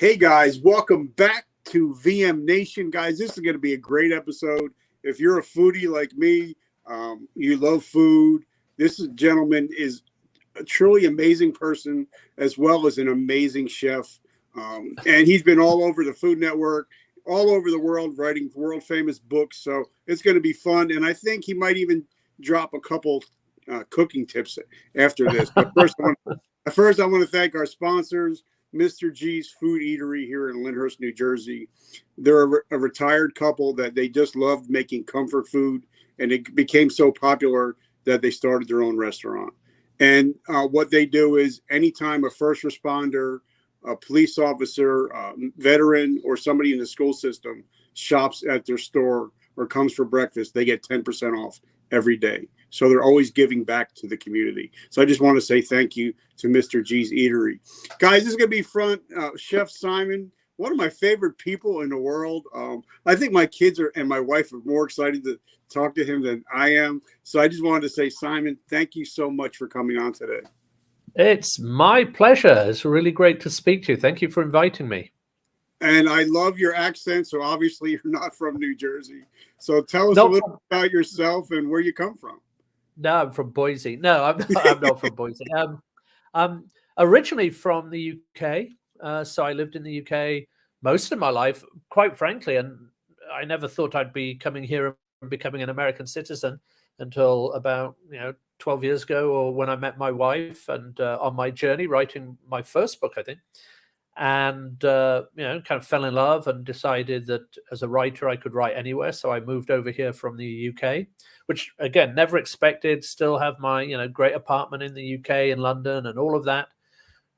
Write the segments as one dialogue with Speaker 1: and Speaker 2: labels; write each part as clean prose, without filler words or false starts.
Speaker 1: Hey guys, welcome back to VM Nation. Guys, this is going to be a great episode. If you're a foodie like me, you love food, gentleman is a truly amazing person as well as an amazing chef. And he's been all over the Food Network, all over the world, writing world famous books. So it's going to be fun. And I think he might even drop a couple cooking tips after this. But first, I want to thank our sponsors. Mr. G's Food Eatery here in Lyndhurst, New Jersey. They're a retired couple that they just loved making comfort food, and it became so popular that they started their own restaurant. And what they do is anytime a first responder, a police officer, veteran, or somebody in the school system shops at their store or comes for breakfast, they get 10% off every day. So they're always giving back to the community. So I just want to say thank you to Mr. G's Eatery. Guys, this is going to be fun. Chef Simon, one of my favorite people in the world. I think my kids and my wife are more excited to talk to him than I am. So I just wanted to say, Simon, thank you so much for coming on today.
Speaker 2: It's my pleasure. It's really great to speak to you. Thank you for inviting me.
Speaker 1: And I love your accent. So obviously you're not from New Jersey. So tell us a little about yourself and where you come from.
Speaker 2: No, I'm from Boise. No, I'm not from Boise. I'm originally from the UK. So I lived in the UK most of my life, quite frankly. And I never thought I'd be coming here and becoming an American citizen until about 12 years ago, or when I met my wife and on my journey writing my first book, I think. And, kind of fell in love and decided that as a writer, I could write anywhere. So I moved over here from the UK, which, again, never expected. Still have my, great apartment in the UK in London and all of that.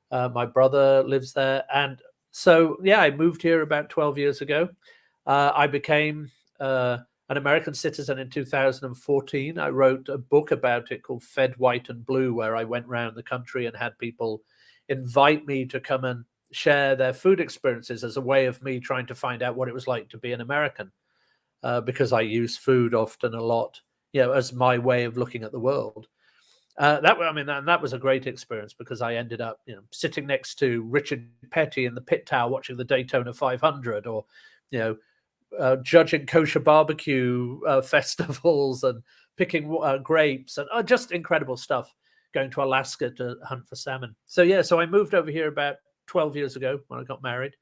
Speaker 2: My brother lives there. And so, I moved here about 12 years ago. I became an American citizen in 2014. I wrote a book about it called Fed White and Blue, where I went around the country and had people invite me to come and share their food experiences as a way of me trying to find out what it was like to be an American, because I use food often a lot, as my way of looking at the world. That was a great experience because I ended up, sitting next to Richard Petty in the pit tower watching the Daytona 500, or, judging kosher barbecue festivals and picking grapes and just incredible stuff. Going to Alaska to hunt for salmon. So I moved over here about 12 years ago when I got married.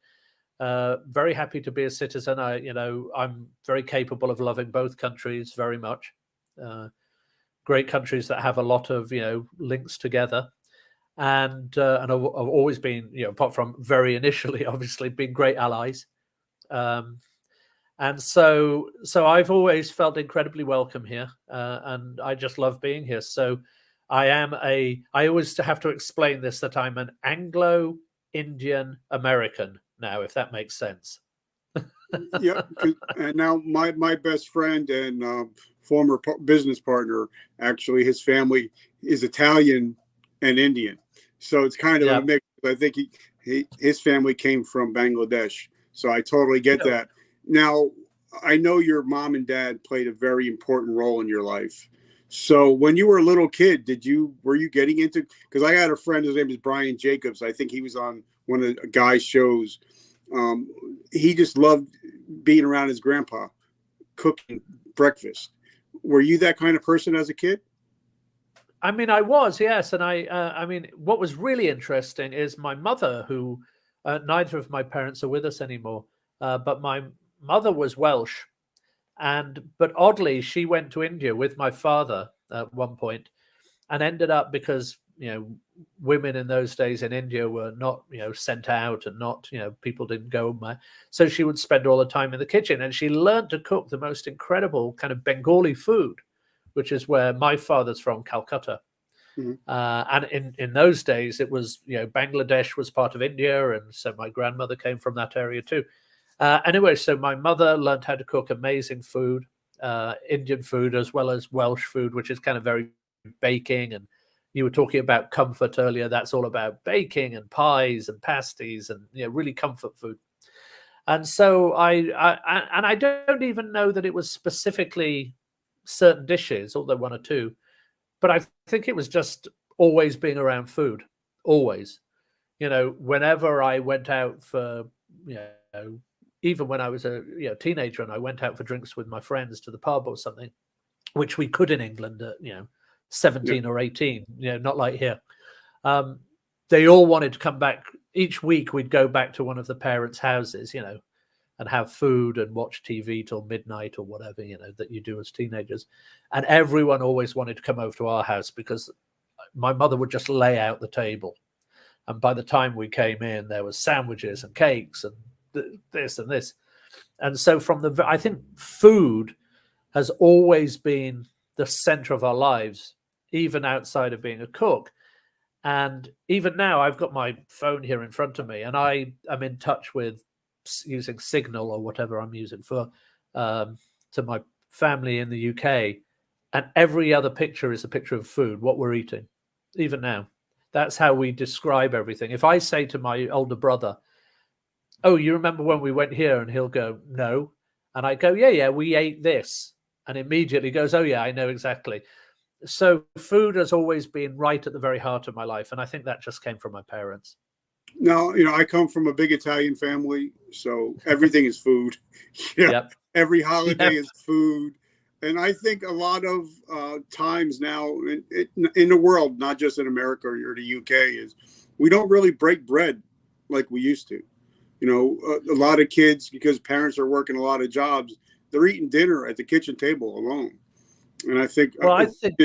Speaker 2: Very happy to be a citizen. I'm very capable of loving both countries very much. Great countries that have a lot of links together, and I've always been apart from very initially, obviously, been great allies. And so I've always felt incredibly welcome here, and I just love being here. So I always have to explain this, that I'm an Anglo-Indian American now, if that makes sense.
Speaker 1: Yeah. And now my best friend and former business partner, actually, his family is Italian and Indian. So it's kind of a mix. I think his family came from Bangladesh. So I totally get that. Now, I know your mom and dad played a very important role in your life. So when you were a little kid, were you getting into, because I had a friend, his name is Brian Jacobs. I think he was on one of the guy's shows. He just loved being around his grandpa cooking breakfast. Were you that kind of person as a kid?
Speaker 2: I was, yes. And what was really interesting is my mother, who neither of my parents are with us anymore, but my mother was Welsh. But oddly, she went to India with my father at one point and ended up, because, women in those days in India were not, sent out, and not, people didn't go. So she would spend all the time in the kitchen, and she learned to cook the most incredible kind of Bengali food, which is where my father's from, Calcutta. Mm-hmm. And in those days, it was, Bangladesh was part of India. And so my grandmother came from that area too. Anyway, so my mother learned how to cook amazing food, Indian food, as well as Welsh food, which is kind of very baking. And you were talking about comfort earlier. That's all about baking and pies and pasties and really comfort food. And so I don't even know that it was specifically certain dishes, although one or two, but I think it was just always being around food, always. Whenever I went out for you know, even when I was a teenager and I went out for drinks with my friends to the pub or something, which we could in England at 17 or 18, not like here. They all wanted to come back. Each week we'd go back to one of the parents' houses, and have food and watch TV till midnight or whatever, that you do as teenagers. And everyone always wanted to come over to our house because my mother would just lay out the table. And by the time we came in, there was sandwiches and cakes and this and this. And so I think food has always been the center of our lives, even outside of being a cook. And even now, I've got my phone here in front of me, and I am in touch with using Signal or whatever I'm using for to my family in the UK. And every other picture is a picture of food, what we're eating, even now. That's how we describe everything. If I say to my older brother, "Oh, you remember when we went here?" And he'll go, "No." And I go, yeah, we ate this. And immediately goes, "Oh, yeah, I know exactly." So food has always been right at the very heart of my life. And I think that just came from my parents.
Speaker 1: Now, I come from a big Italian family, so everything is food.
Speaker 2: Yep.
Speaker 1: Every holiday is food. And I think a lot of times now in the world, not just in America or the UK, is we don't really break bread like we used to. A lot of kids, because parents are working a lot of jobs, they're eating dinner at the kitchen table alone. And I think,
Speaker 2: well, I think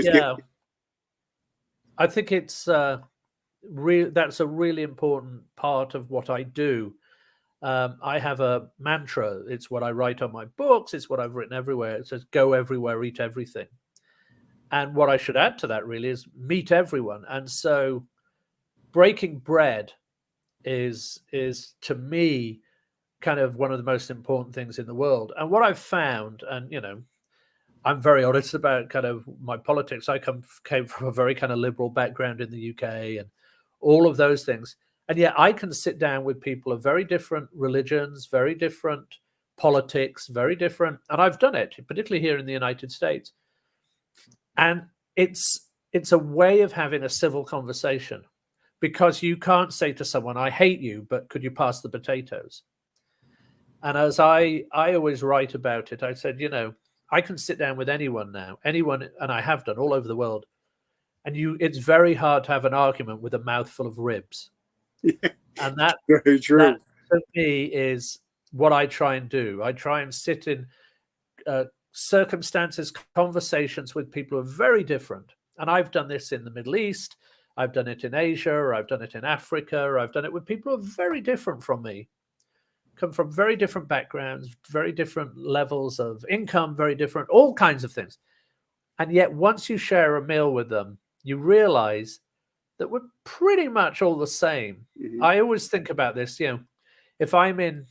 Speaker 2: it's that's a really important part of what I do. I have a mantra. It's what I write on my books. It's what I've written everywhere. It says, "Go everywhere, eat everything." And what I should add to that really is meet everyone. And so breaking bread is to me kind of one of the most important things in the world. And what I've found, and I'm very honest about kind of my politics. I came from a very kind of liberal background in the UK and all of those things. And yet I can sit down with people of very different religions, very different politics, very different. And I've done it, particularly here in the United States. And it's a way of having a civil conversation, because you can't say to someone, "I hate you, but could you pass the potatoes?" And as I always write about it, I said, I can sit down with anyone now, and I have done all over the world. And it's very hard to have an argument with a mouthful of ribs. And that,
Speaker 1: very true.
Speaker 2: That to me is what I try and do. I try and sit in circumstances, conversations with people who are very different. And I've done this in the Middle East. I've done it in Asia. I've done it in Africa. I've done it with people who are very different from me, come from very different backgrounds, very different levels of income, very different, all kinds of things. And yet once you share a meal with them, you realize that we're pretty much all the same. Mm-hmm. I always think about this, if I'm in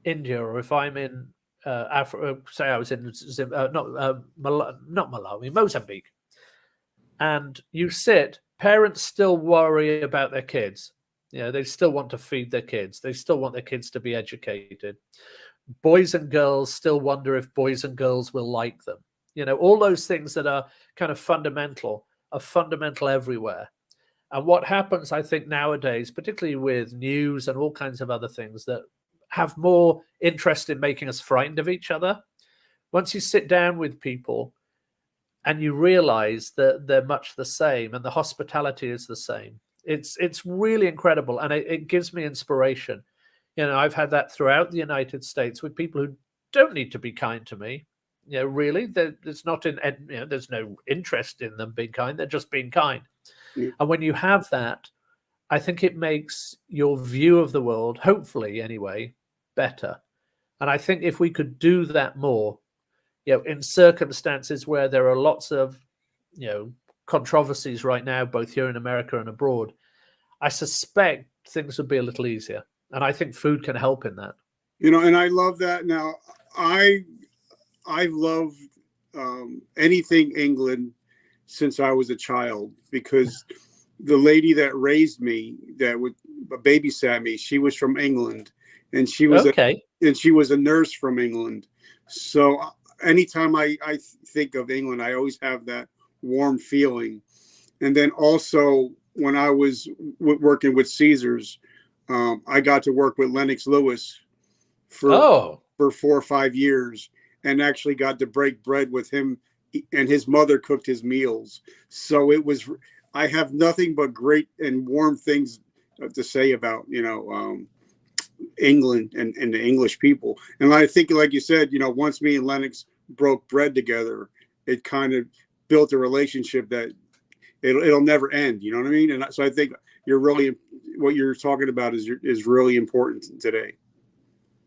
Speaker 2: India or if I'm in Africa, say I was in not Malawi, Mozambique, and you sit, parents still worry about their kids. They still want to feed their kids. They still want their kids to be educated. Boys and girls still wonder if boys and girls will like them. All those things that are kind of fundamental are fundamental everywhere. And what happens, I think, nowadays, particularly with news and all kinds of other things that have more interest in making us frightened of each other, once you sit down with people and you realize that they're much the same and the hospitality is the same, it's really incredible. And it gives me inspiration. I've had that throughout the United States with people who don't need to be kind to me. Really, there's there's no interest in them being kind. They're just being kind. Yeah. And when you have that, I think it makes your view of the world, hopefully anyway, better. And I think if we could do that more, in circumstances where there are lots of, controversies right now, both here in America and abroad, I suspect things would be a little easier. And I think food can help in that.
Speaker 1: And I love that. Now, I've loved anything England since I was a child, because the lady that raised me, that would babysat me, she was from England, and she was she was a nurse from England. So anytime I think of England, I always have that warm feeling. And then also when I was working with Caesars, I got to work with Lennox Lewis for
Speaker 2: Oh,
Speaker 1: 4 or 5 years, and actually got to break bread with him, and his mother cooked his meals. So it was. I have nothing but great and warm things to say about England and the English people. And I think, like you said, once me and Lennox broke bread together, it kind of built a relationship that it'll never end. You know what I mean? And so I think what you're talking about is really important today.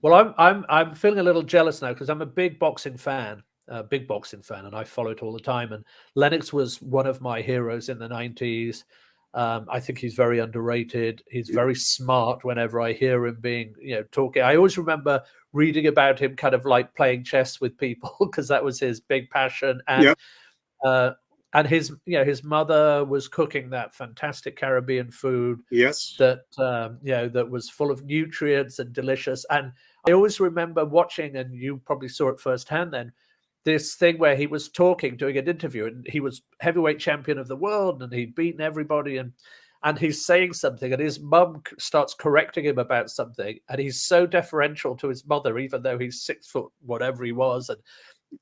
Speaker 2: well, I'm feeling a little jealous now because I'm a big boxing fan, and I follow it all the time. And Lennox was one of my heroes in the 90s. I think he's very underrated. He's very smart. Whenever I hear him being, talking, I always remember reading about him kind of like playing chess with people because that was his big passion. And his mother was cooking that fantastic Caribbean food.
Speaker 1: Yes.
Speaker 2: That that was full of nutrients and delicious. And I always remember watching, and you probably saw it firsthand then, this thing where he was doing an interview, and he was heavyweight champion of the world, and he'd beaten everybody, and he's saying something, and his mum starts correcting him about something, and he's so deferential to his mother, even though he's 6 foot whatever he was, and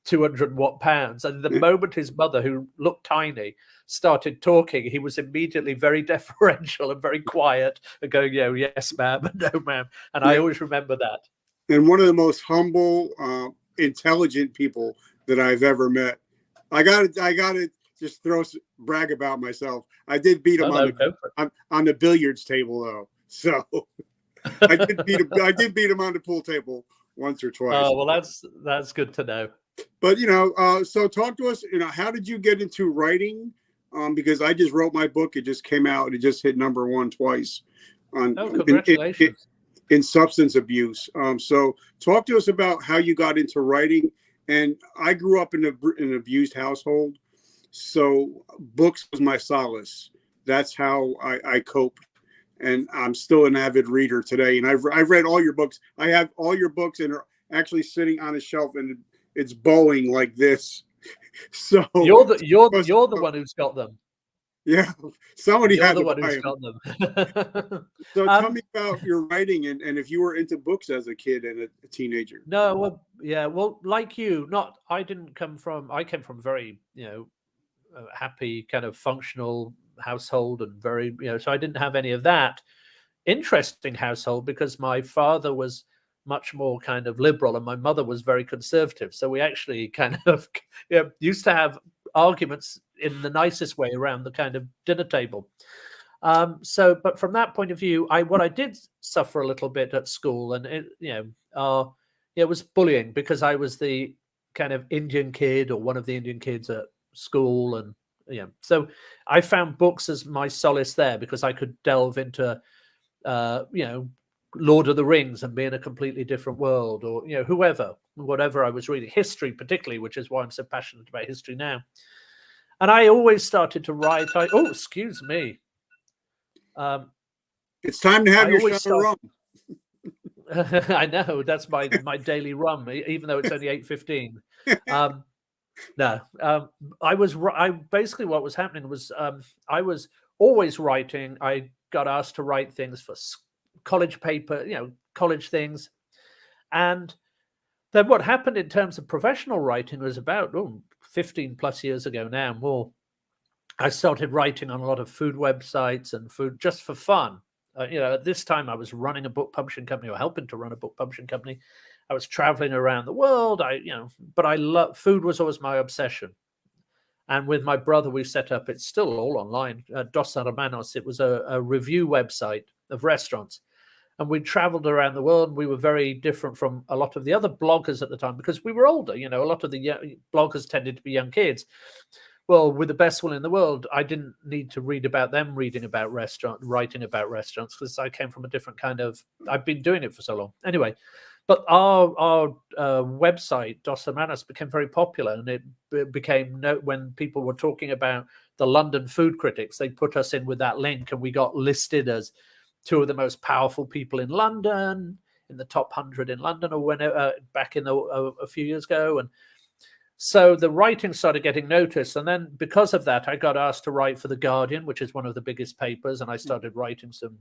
Speaker 2: 200 pounds. And the moment his mother, who looked tiny, started talking, he was immediately very deferential and very quiet and going, yes, ma'am, and no, ma'am. And I always remember that.
Speaker 1: And one of the most humble, intelligent people that I've ever met. I got to just brag about myself. I did beat him on the billiards table, though. So I did beat him on the pool table once or twice.
Speaker 2: Oh, well, that's good to know.
Speaker 1: But so talk to us. How did you get into writing? Because I just wrote my book. It just came out. It just hit #1 twice.
Speaker 2: Congratulations!
Speaker 1: In substance abuse. So talk to us about how you got into writing. And I grew up in an abused household, so books was my solace. That's how I cope. And I'm still an avid reader today. And I've read all your books. I have all your books, and are actually sitting on a shelf, and it's bowing like this. So
Speaker 2: you're the one who's got them.
Speaker 1: Yeah, somebody
Speaker 2: You're
Speaker 1: had
Speaker 2: the
Speaker 1: to
Speaker 2: one
Speaker 1: buy
Speaker 2: who's
Speaker 1: them.
Speaker 2: got them.
Speaker 1: So tell me about your writing, and if you were into books as a kid and a teenager.
Speaker 2: No, well, like you, I came from very, happy kind of functional household, and very, so I didn't have any of that interesting household because my father was much more kind of liberal and my mother was very conservative. So we actually kind of used to have arguments in the nicest way around the kind of dinner table. But from that point of view, what I did suffer a little bit at school, and it was bullying because I was the kind of Indian kid or one of the Indian kids at school, and so I found books as my solace there because I could delve into Lord of the Rings and be in a completely different world, or whatever I was reading, history particularly, which is why I'm so passionate about history now. And I always started to write. Excuse me.
Speaker 1: It's time to have your shot of rum.
Speaker 2: I know, that's my daily rum, even though it's only 8:15. Basically what was happening was I was always writing. I got asked to write things for college paper, college things. And then what happened in terms of professional writing was about 15 plus years ago now, more. I started writing on a lot of food websites and food just for fun. At this time I was running a book publishing company, or helping to run a book publishing company. I was traveling around the world. But I love food, was always my obsession. And with my brother, we set up, it's still all online, Dos Hermanos. It was a review website of restaurants. And we traveled around the world. We were very different from a lot of the other bloggers at the time because we were older. A lot of the bloggers tended to be young kids. Well, with the best will in the world, I didn't need to read about them writing about restaurants, because I came from a different kind of, I've been doing it for so long. Anyway, but our website, Dos Hermanos, became very popular, and it became, when people were talking about the London food critics, they put us in with that link, and we got listed as 2 of the most powerful people in London, in the top 100 in London, or whenever back in a few years ago. So the writing started getting noticed. And then because of that, I got asked to write for The Guardian, which is one of the biggest papers. And I started writing some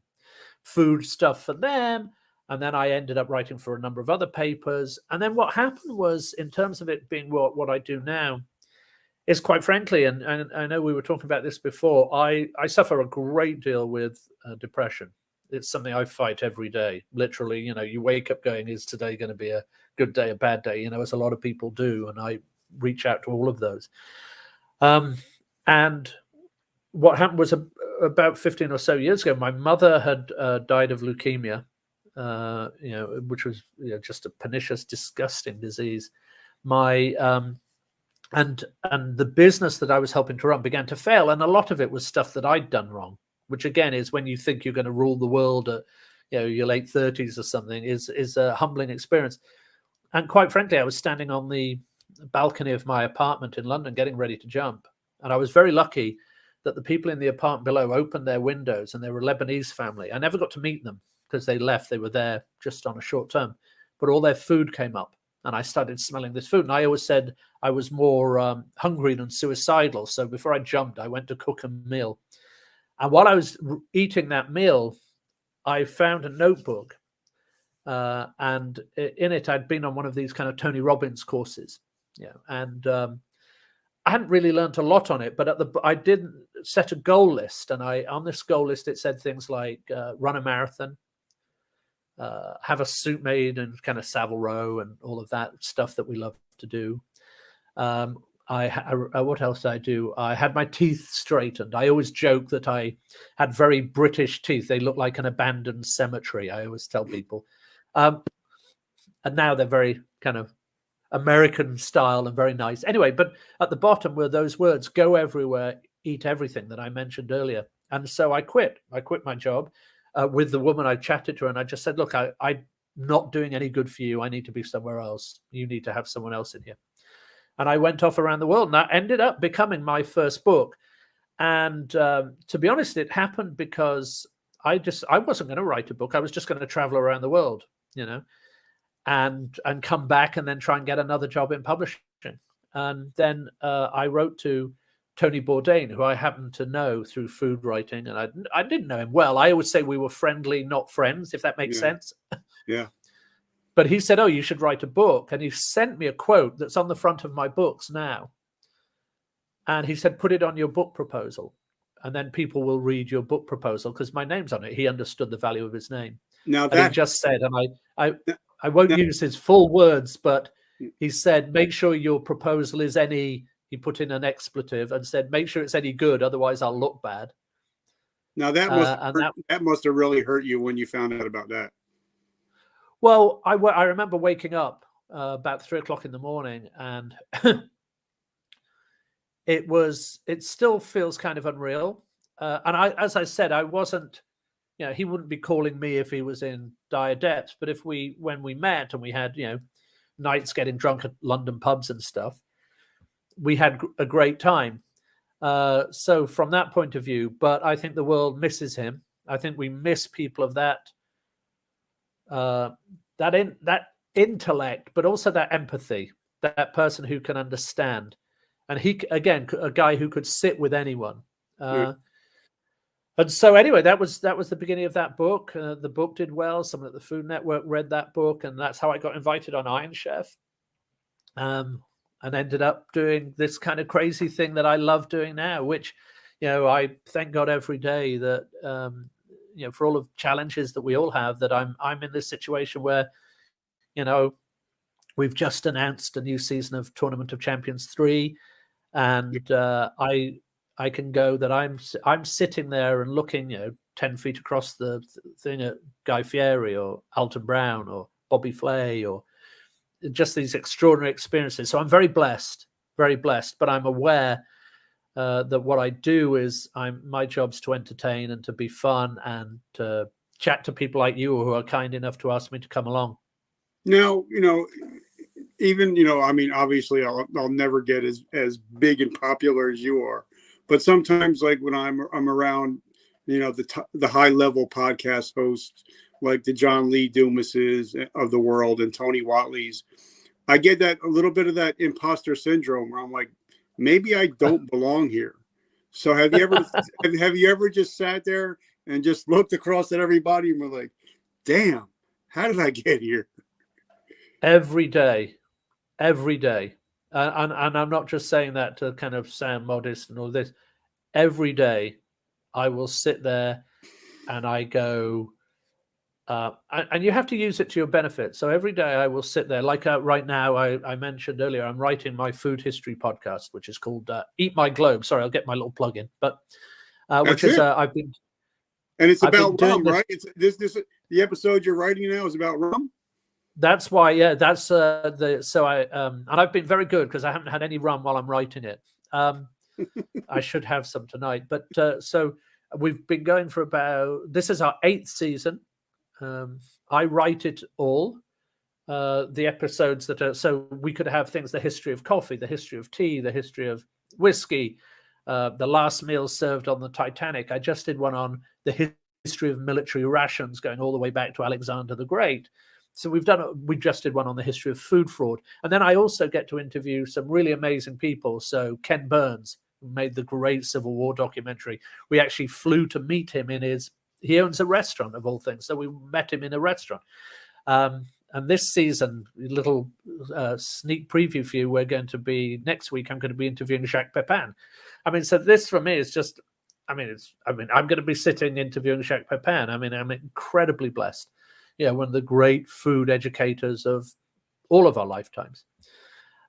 Speaker 2: food stuff for them. And then I ended up writing for a number of other papers. And then what happened was, in terms of it being what I do now, is quite frankly, and I know we were talking about this before, I suffer a great deal with depression. It's something I fight every day. Literally, you wake up going, is today going to be a good day, a bad day? As a lot of people do. And I reach out to all of those. And what happened was about 15 or so years ago, my mother had died of leukemia, which was just a pernicious, disgusting disease. And the business that I was helping to run began to fail. And a lot of it was stuff that I'd done wrong, which again is when you think you're going to rule the world at your late 30s or something, is a humbling experience. And quite frankly, I was standing on the balcony of my apartment in London getting ready to jump. And I was very lucky that the people in the apartment below opened their windows, and they were a Lebanese family. I never got to meet them because they left. They were there just on a short term. But all their food came up, and I started smelling this food. And I always said I was more hungry than suicidal. So before I jumped, I went to cook a meal. And while I was eating that meal, I found a notebook. And in it, I'd been on one of these kind of Tony Robbins courses. And I hadn't really learned a lot on it, but I did set a goal list. And on this goal list, it said things like run a marathon, have a suit made in kind of Savile Row and all of that stuff that we love to do. What else did I do? I had my teeth straightened. I always joke that I had very British teeth. They look like an abandoned cemetery, I always tell people. And now they're very kind of American style and very nice. Anyway, but at the bottom were those words: go everywhere, eat everything, that I mentioned earlier. And so I quit. I quit my job with the woman I chatted to, and I just said, look, I'm not doing any good for you. I need to be somewhere else. You need to have someone else in here. And I went off around the world, and that ended up becoming my first book. And to be honest, it happened because I wasn't going to write a book. I was just going to travel around the world, and come back and then try and get another job in publishing. And then I wrote to Tony Bourdain, who I happened to know through food writing. And I didn't know him well. I always say we were friendly, not friends, if that makes sense.
Speaker 1: Yeah.
Speaker 2: But he said, oh, you should write a book. And he sent me a quote that's on the front of my books now. And he said, put it on your book proposal. And then people will read your book proposal because my name's on it. He understood the value of his name.
Speaker 1: Now
Speaker 2: and he just said, and I won't use his full words, but he said, make sure your proposal is he put in an expletive and said, make sure it's any good. Otherwise I'll look bad.
Speaker 1: Now that must have really hurt you when you found out about that.
Speaker 2: Well, I remember waking up about 3:00 in the morning, and it still feels kind of unreal. And as I said, I wasn't, he wouldn't be calling me if he was in dire depths. But when we met and we had, nights getting drunk at London pubs and stuff, we had a great time. So from that point of view, but I think the world misses him. I think we miss people of that intellect, but also that empathy, that person who can understand. And he, again, a guy who could sit with anyone. And so anyway, that was the beginning of that book. The book did well. Someone at the Food Network read that book, and that's how I got invited on Iron Chef. And ended up doing this kind of crazy thing that I love doing now, which, I thank God every day that, for all of the challenges that we all have, that I'm in this situation where, we've just announced a new season of Tournament of Champions 3, and I can go that I'm sitting there and looking, 10 feet across the thing at Guy Fieri or Alton Brown or Bobby Flay, or just these extraordinary experiences. So I'm very blessed, but I'm aware that what I do is my job's to entertain and to be fun and to chat to people like you who are kind enough to ask me to come along.
Speaker 1: Now, even, I mean, obviously I'll never get as big and popular as you are, but sometimes, like when I'm around, the high level podcast hosts like the John Lee Dumases of the world and Tony Whatleys, I get that a little bit of that imposter syndrome where I'm like, maybe I don't belong here. So have you ever just sat there and just looked across at everybody and were like, damn, how did I get here?
Speaker 2: Every day, every day. And I'm not just saying that to kind of sound modest and all this. Every day I will sit there and I go, and you have to use it to your benefit. So every day I will sit there, like right now, I mentioned earlier, I'm writing my food history podcast, which is called Eat My Globe. Sorry, I'll get my little plug in, but which is
Speaker 1: and it's
Speaker 2: I've been
Speaker 1: about
Speaker 2: doing
Speaker 1: rum, right? It's this the episode you're writing now is about rum.
Speaker 2: That's why, yeah. That's and I've been very good because I haven't had any rum while I'm writing it. I should have some tonight, but so we've been going for this is our 8th season. I write it all. The episodes that are so we could have things: the history of coffee, the history of tea, the history of whiskey, the last meal served on the Titanic. I just did one on the history of military rations, going all the way back to Alexander the Great. So we just did one on the history of food fraud. And then I also get to interview some really amazing people. So Ken Burns, who made the great Civil War documentary. We actually flew to meet him he owns a restaurant of all things. So we met him in a restaurant. And this season, little sneak preview for you, next week, I'm going to be interviewing Jacques Pepin. I mean, so this for me is just, I'm going to be sitting interviewing Jacques Pepin. I mean, I'm incredibly blessed. Yeah, one of the great food educators of all of our lifetimes.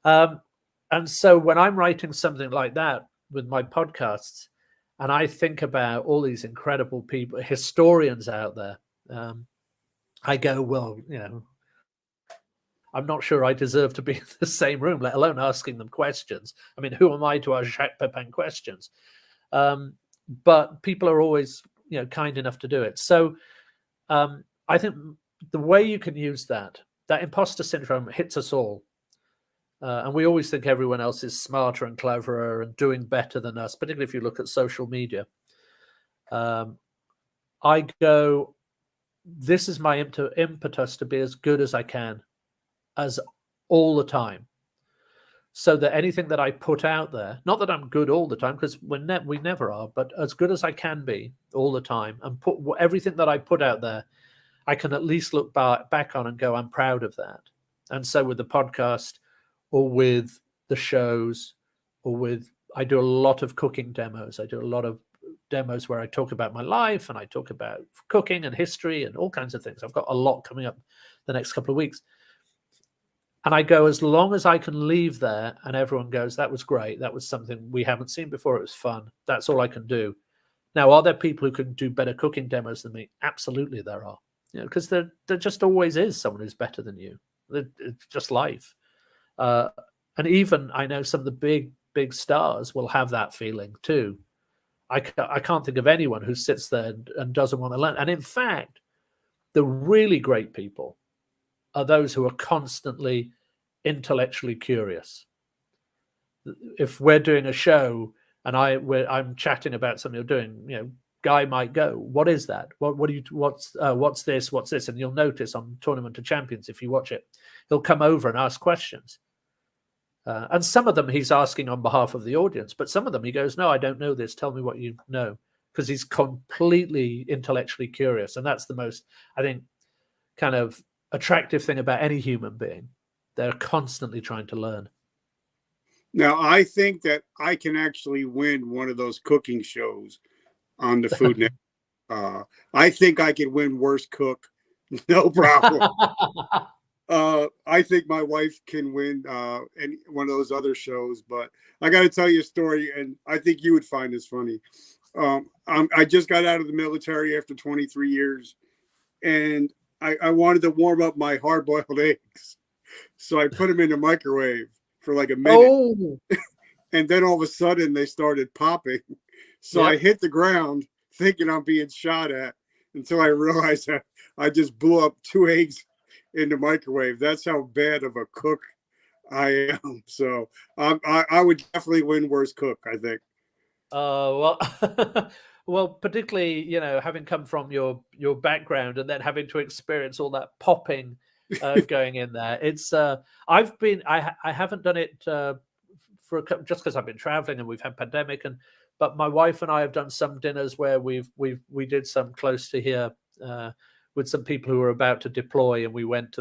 Speaker 2: And so when I'm writing something like that with my podcasts, and I think about all these incredible people, historians out there, I go, well, I'm not sure I deserve to be in the same room, let alone asking them questions. I mean, who am I to ask Jacques Pepin questions? But people are always, kind enough to do it. So I think the way you can use that imposter syndrome hits us all. And we always think everyone else is smarter and cleverer and doing better than us, particularly if you look at social media. I go, this is my impetus to be as good as I can, as all the time. So that anything that I put out there, not that I'm good all the time, because we never are, but as good as I can be all the time, and put everything that I put out there, I can at least look back on and go, I'm proud of that. And so with the podcast, or with the shows, I do a lot of cooking demos. I do a lot of demos where I talk about my life and I talk about cooking and history and all kinds of things. I've got a lot coming up the next couple of weeks. And I go, as long as I can leave there and everyone goes, that was great. That was something we haven't seen before. It was fun. That's all I can do. Now, are there people who can do better cooking demos than me? Absolutely there are. Because there just always is someone who's better than you. It's just life. And even I know some of the big stars will have that feeling too. I can't think of anyone who sits there and doesn't want to learn. And in fact, the really great people are those who are constantly intellectually curious. If we're doing a show and I'm chatting about something you're doing, Guy might go, what is that? What's this? And you'll notice on Tournament of Champions, if you watch it, he'll come over and ask questions. And some of them he's asking on behalf of the audience, but some of them he goes, no, I don't know this. Tell me what you know. Because he's completely intellectually curious. And that's the most, I think, kind of attractive thing about any human being. They're constantly trying to learn.
Speaker 1: Now, I think that I can actually win one of those cooking shows on the Food Network. I think I could win Worst Cook. No problem. I think my wife can win any one of those other shows, but I got to tell you a story, and I think you would find this funny. I just got out of the military after 23 years, and I wanted to warm up my hard-boiled eggs. So I put them in the microwave for like a minute. Oh. And then all of a sudden they started popping. So I hit the ground thinking I'm being shot at until I realized that I just blew up 2 eggs in the microwave. That's how bad of a cook I am. So I would definitely win Worst Cook, I think.
Speaker 2: Well, particularly, having come from your background and then having to experience all that popping going in there. It's I haven't done it just because I've been traveling and we've had pandemic, but my wife and I have done some dinners where we did some close to here with some people who were about to deploy, and we went to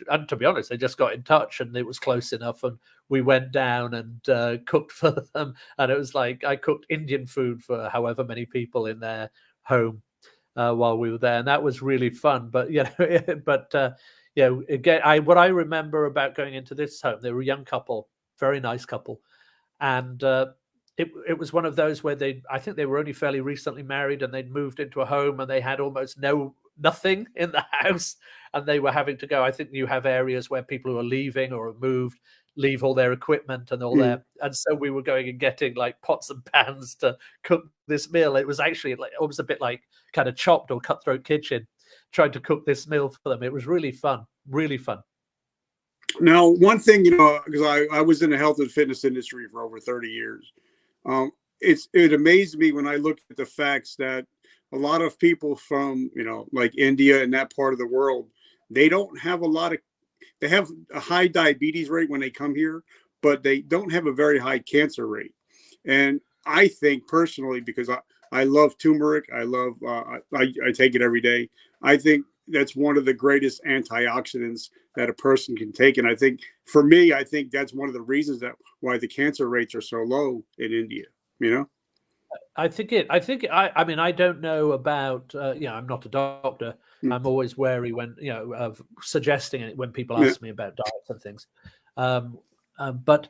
Speaker 2: and to be honest, they just got in touch and it was close enough, and we went down and cooked for them, and it was like I cooked Indian food for however many people in their home while we were there, and that was really fun. But again, what I remember about going into this home, they were a young couple, very nice couple, and it was one of those where I think they were only fairly recently married, and they'd moved into a home and they had almost nothing in the house, and they were having to go. I think you have areas where people who are leaving or have moved leave all their equipment and all that, and so we were going and getting like pots and pans to cook this meal. It was actually like almost a bit like kind of Chopped or Cutthroat Kitchen, trying to cook this meal for them. It was really fun, really fun.
Speaker 1: Now, one thing, because I was in the health and fitness industry for over 30 years, it amazed me when I looked at the facts that a lot of people from, like India and that part of the world, they have a high diabetes rate when they come here, but they don't have a very high cancer rate. And I think personally, because I love turmeric, I take it every day. I think that's one of the greatest antioxidants that a person can take. And I think for me, that's one of the reasons why the cancer rates are so low in India,
Speaker 2: I mean, I don't know about, I'm not a doctor. I'm always wary when, of suggesting it when people ask me about diets and things. But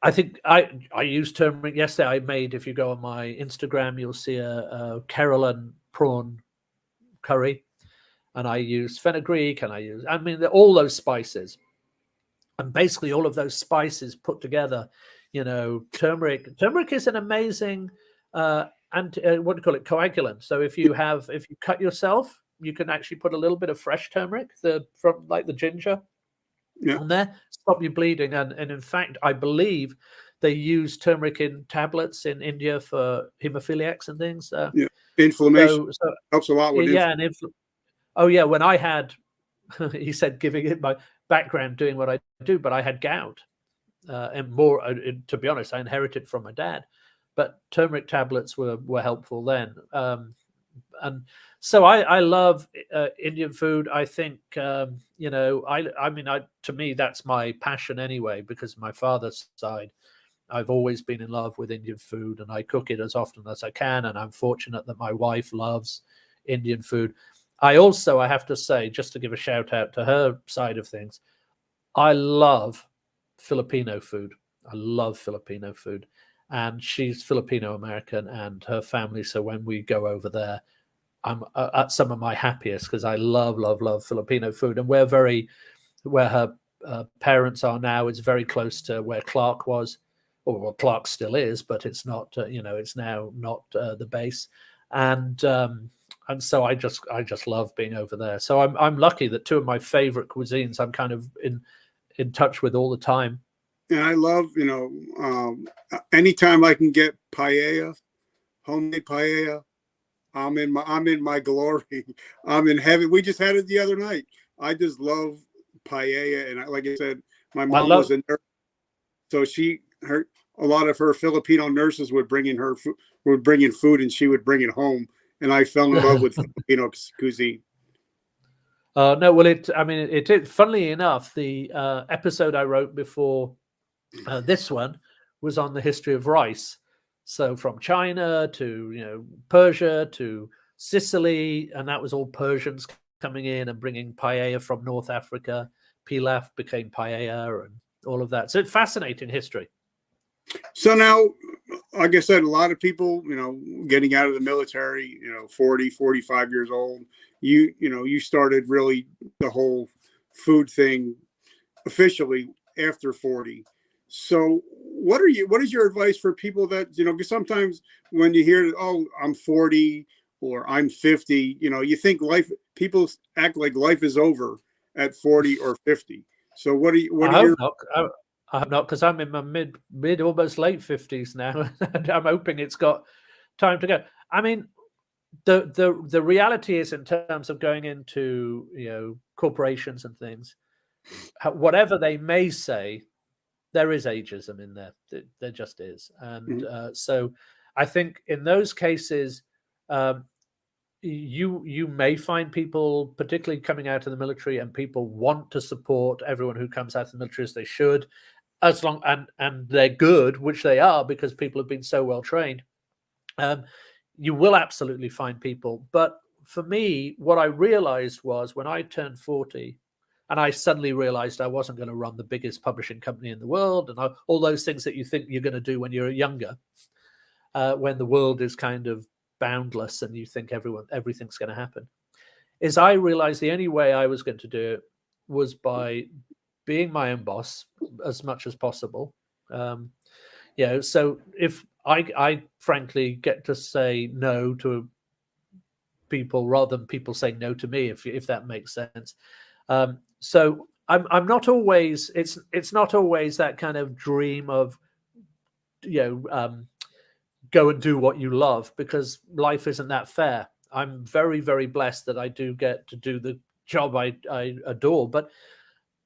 Speaker 2: I think I used turmeric yesterday. If you go on my Instagram, you'll see a Carolan prawn curry. And I use fenugreek, and all those spices. And basically all of those spices put together, turmeric is an amazing coagulant. So if you cut yourself, you can actually put a little bit of fresh turmeric from like the ginger on there, stop you bleeding. And in fact, I believe they use turmeric in tablets in India for hemophiliacs and things.
Speaker 1: Inflammation helps a lot with
Speaker 2: when I had, he said, giving it my background doing what I do, but I had gout, and more. To be honest, I inherited from my dad, but turmeric tablets were helpful then. And so I love Indian food. I think to me that's my passion anyway, because my father's side, I've always been in love with Indian food, and I cook it as often as I can. And I'm fortunate that my wife loves Indian food. I have to say, just to give a shout out to her side of things, I love Filipino food. And she's Filipino American, and her family. So when we go over there, I'm at some of my happiest, because I love Filipino food. And where her parents are now, it's very close to where Clark was, or well, Clark still is, but it's not. It's now not the base. And so I just love being over there. So I'm lucky that two of my favorite cuisines I'm kind of in touch with all the time.
Speaker 1: And I love, anytime I can get paella, homemade paella, I'm in my glory. I'm in heaven. We just had it the other night. I just love paella, and like I said, my mom was a nurse, so a lot of her Filipino nurses would bring in food, and she would bring it home. And I fell in love with Filipino cuisine.
Speaker 2: No, well, it did. Funnily enough, the episode I wrote before this one was on the history of rice. So from China to Persia to Sicily, and that was all Persians coming in and bringing paella from North Africa. Pilaf became paella, and all of that. So it's fascinating history.
Speaker 1: So now, like I said, a lot of people, getting out of the military, 40, 45 years old, you started really the whole food thing officially after 40. So what is your advice for people that, because sometimes when you hear, oh, I'm 40 or I'm 50, you think people act like life is over at 40 or 50. So
Speaker 2: I hope not, because I'm in my mid, almost late 50s now. And I'm hoping it's got time to go. I mean, the reality is, in terms of going into, you know, corporations and things, whatever they may say, there is ageism in there. There just is. And so I think in those cases, you may find people, particularly coming out of the military, and people want to support everyone who comes out of the military, as they should, as long and they're good, which they are, because people have been so well trained. You will absolutely find people. But for me, what I realized was, when I turned 40, and I suddenly realized I wasn't going to run the biggest publishing company in the world, and all those things that you think you're going to do when you're younger, when the world is kind of boundless and you think everything's going to happen, is I realized the only way I was going to do it was by being my own boss as much as possible. You know, so if I frankly get to say no to people rather than people saying no to me, if that makes sense. So I'm not always, it's not always that kind of dream of, you know, go and do what you love, because life isn't that fair. I'm very, very blessed that I do get to do the job I adore.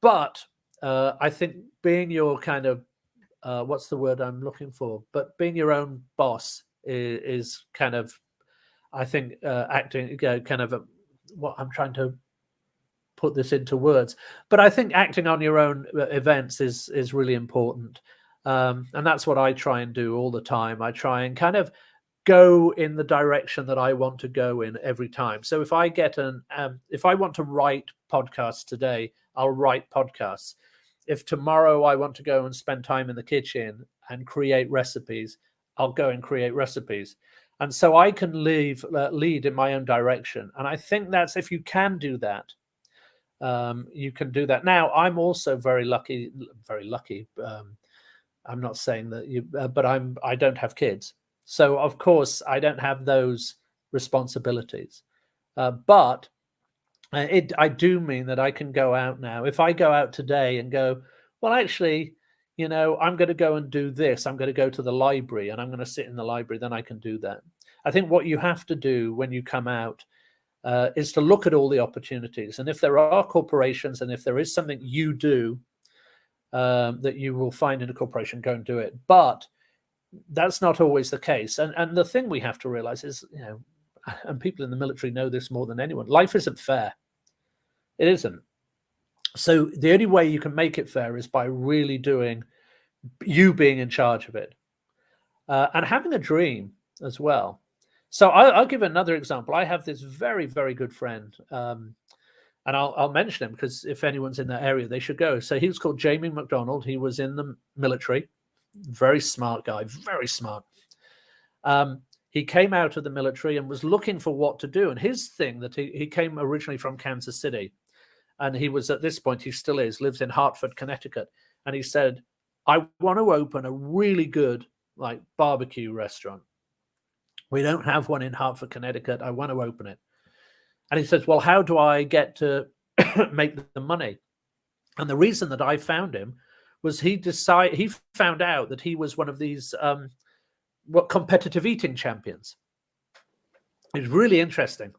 Speaker 2: But I think being your kind of, what's the word I'm looking for? But being your own boss is kind of, I think, acting, kind of what I'm trying to put this into words. But I think acting on your own events is really important. And that's what I try and do all the time. I try and kind of go in the direction that I want to go in every time. So if I get if I want to write podcasts today, I'll write podcasts. If tomorrow I want to go and spend time in the kitchen and create recipes, I'll go and create recipes. And so I can lead in my own direction. And I think that's, if you can do that, you can do that. Now, I'm also very lucky. I'm not saying that but I don't have kids. So of course I don't have those responsibilities. But I do mean that I can go out now. If I go out today and go, well, actually, you know, I'm going to go and do this. I'm going to go to the library and I'm going to sit in the library. Then I can do that. I think what you have to do when you come out is to look at all the opportunities. And if there are corporations, and if there is something you do that you will find in a corporation, go and do it. But that's not always the case. And the thing we have to realize is, you know, and people in the military know this more than anyone, life isn't fair. It isn't. So the only way you can make it fair is by really being in charge of it, and having a dream as well. So I'll give another example. I have this very, very good friend, and I'll mention him because if anyone's in that area, they should go. So he was called Jamie McDonald. He was in the military. Very smart guy, very smart. He came out of the military and was looking for what to do. And his thing, that he came originally from Kansas City. And he was, at this point, he still is, lives in Hartford, Connecticut. And he said, I want to open a really good, like, barbecue restaurant. We don't have one in Hartford, Connecticut. I want to open it. And he says, well, how do I get to make the money? And the reason that I found him was he found out that he was one of these competitive eating champions. It was really interesting.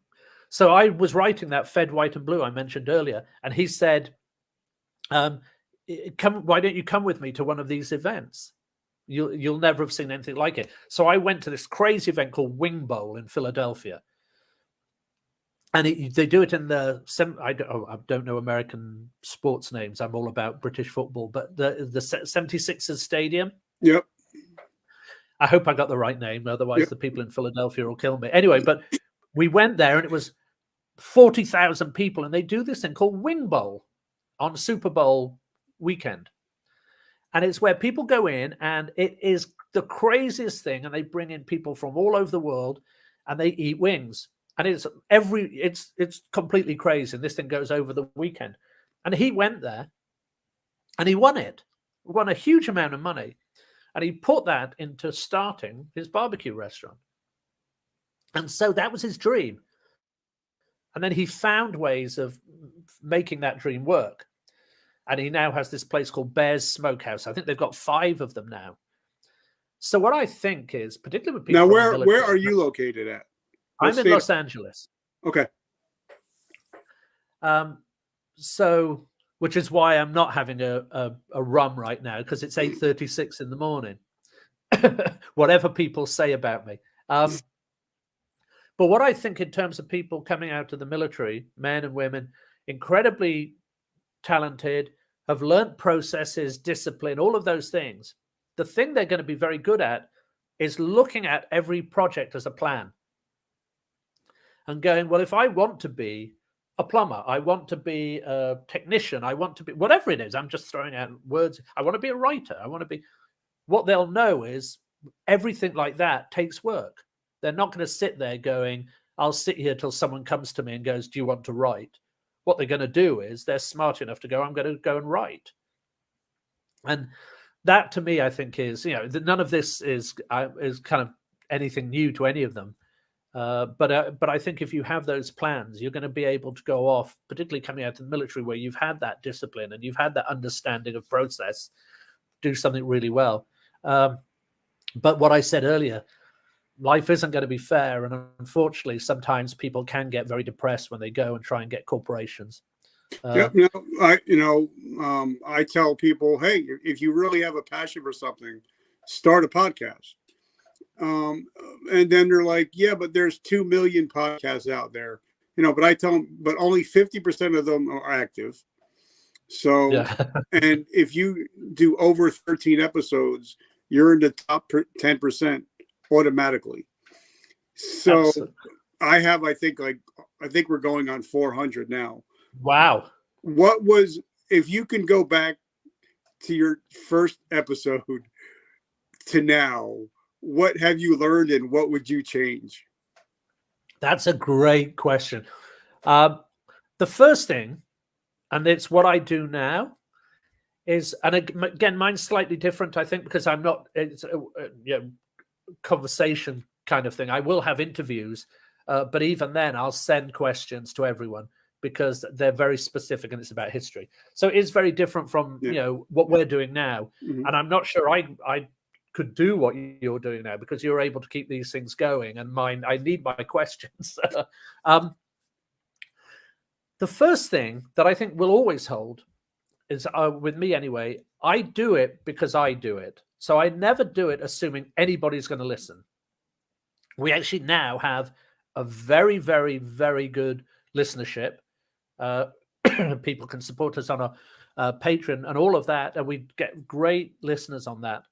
Speaker 2: So I was writing that Fed White and Blue I mentioned earlier, and he said, why don't you come with me to one of these events? You'll never have seen anything like it. So I went to this crazy event called Wing Bowl in Philadelphia. And they do it in the, I don't know American sports names. I'm all about British football, but the 76ers Stadium.
Speaker 1: Yep.
Speaker 2: I hope I got the right name. Otherwise, the people in Philadelphia will kill me. Anyway, but we went there and it was 40,000 people. And they do this thing called Wing Bowl on Super Bowl weekend. And it's where people go in and it is the craziest thing. And they bring in people from all over the world and they eat wings. And it's completely crazy. And this thing goes over the weekend. And he went there and he won it. Won a huge amount of money. And he put that into starting his barbecue restaurant. And so that was his dream. And then he found ways of making that dream work. And he now has this place called Bear's Smokehouse. I think they've got 5 of them now. So what I think is, particularly with people
Speaker 1: now, where are you located at?
Speaker 2: I'm in Los Angeles.
Speaker 1: Okay.
Speaker 2: So, which is why I'm not having a rum right now, because it's 8:36 in the morning. Whatever people say about me. But what I think in terms of people coming out of the military, men and women, incredibly talented, have learned processes, discipline, all of those things. The thing they're going to be very good at is looking at every project as a plan and going, well, if I want to be a plumber, I want to be a technician, I want to be whatever it is, I'm just throwing out words. I want to be a writer. I want to be. What they'll know is everything like that takes work. They're not going to sit there going, I'll sit here till someone comes to me and goes, do you want to write? What they're going to do is they're smart enough to go, I'm going to go and write. And that to me, I think is, none of this is kind of anything new to any of them. But I think if you have those plans, you're going to be able to go off, particularly coming out of the military where you've had that discipline and you've had that understanding of process, do something really well. But what I said earlier, life isn't going to be fair. And unfortunately, sometimes people can get very depressed when they go and try and get corporations.
Speaker 1: I tell people, hey, if you really have a passion for something, start a podcast. And then they're like, yeah, but there's 2 million podcasts out there, but I tell them, but only 50% of them are active. So, and if you do over 13 episodes, you're in the top 10% automatically. So absolutely. I think we're going on 400 now.
Speaker 2: Wow.
Speaker 1: If you can go back to your first episode to now, what have you learned and what would you change?
Speaker 2: That's a great question. The first thing, and it's what I do now, is, and again, mine's slightly different, I think, because I'm not, it's a conversation kind of thing. I will have interviews, but even then I'll send questions to everyone because they're very specific and it's about history. So it is very different from, what we're doing now. Mm-hmm. And I'm not sure I could do what you're doing now because you're able to keep these things going, and mine, I need my questions. The first thing that I think will always hold is, with me anyway, I do it because I do it. So I never do it assuming anybody's going to listen. We actually now have a very, very, very good listenership. People can support us on a Patreon and all of that, and we get great listeners on that.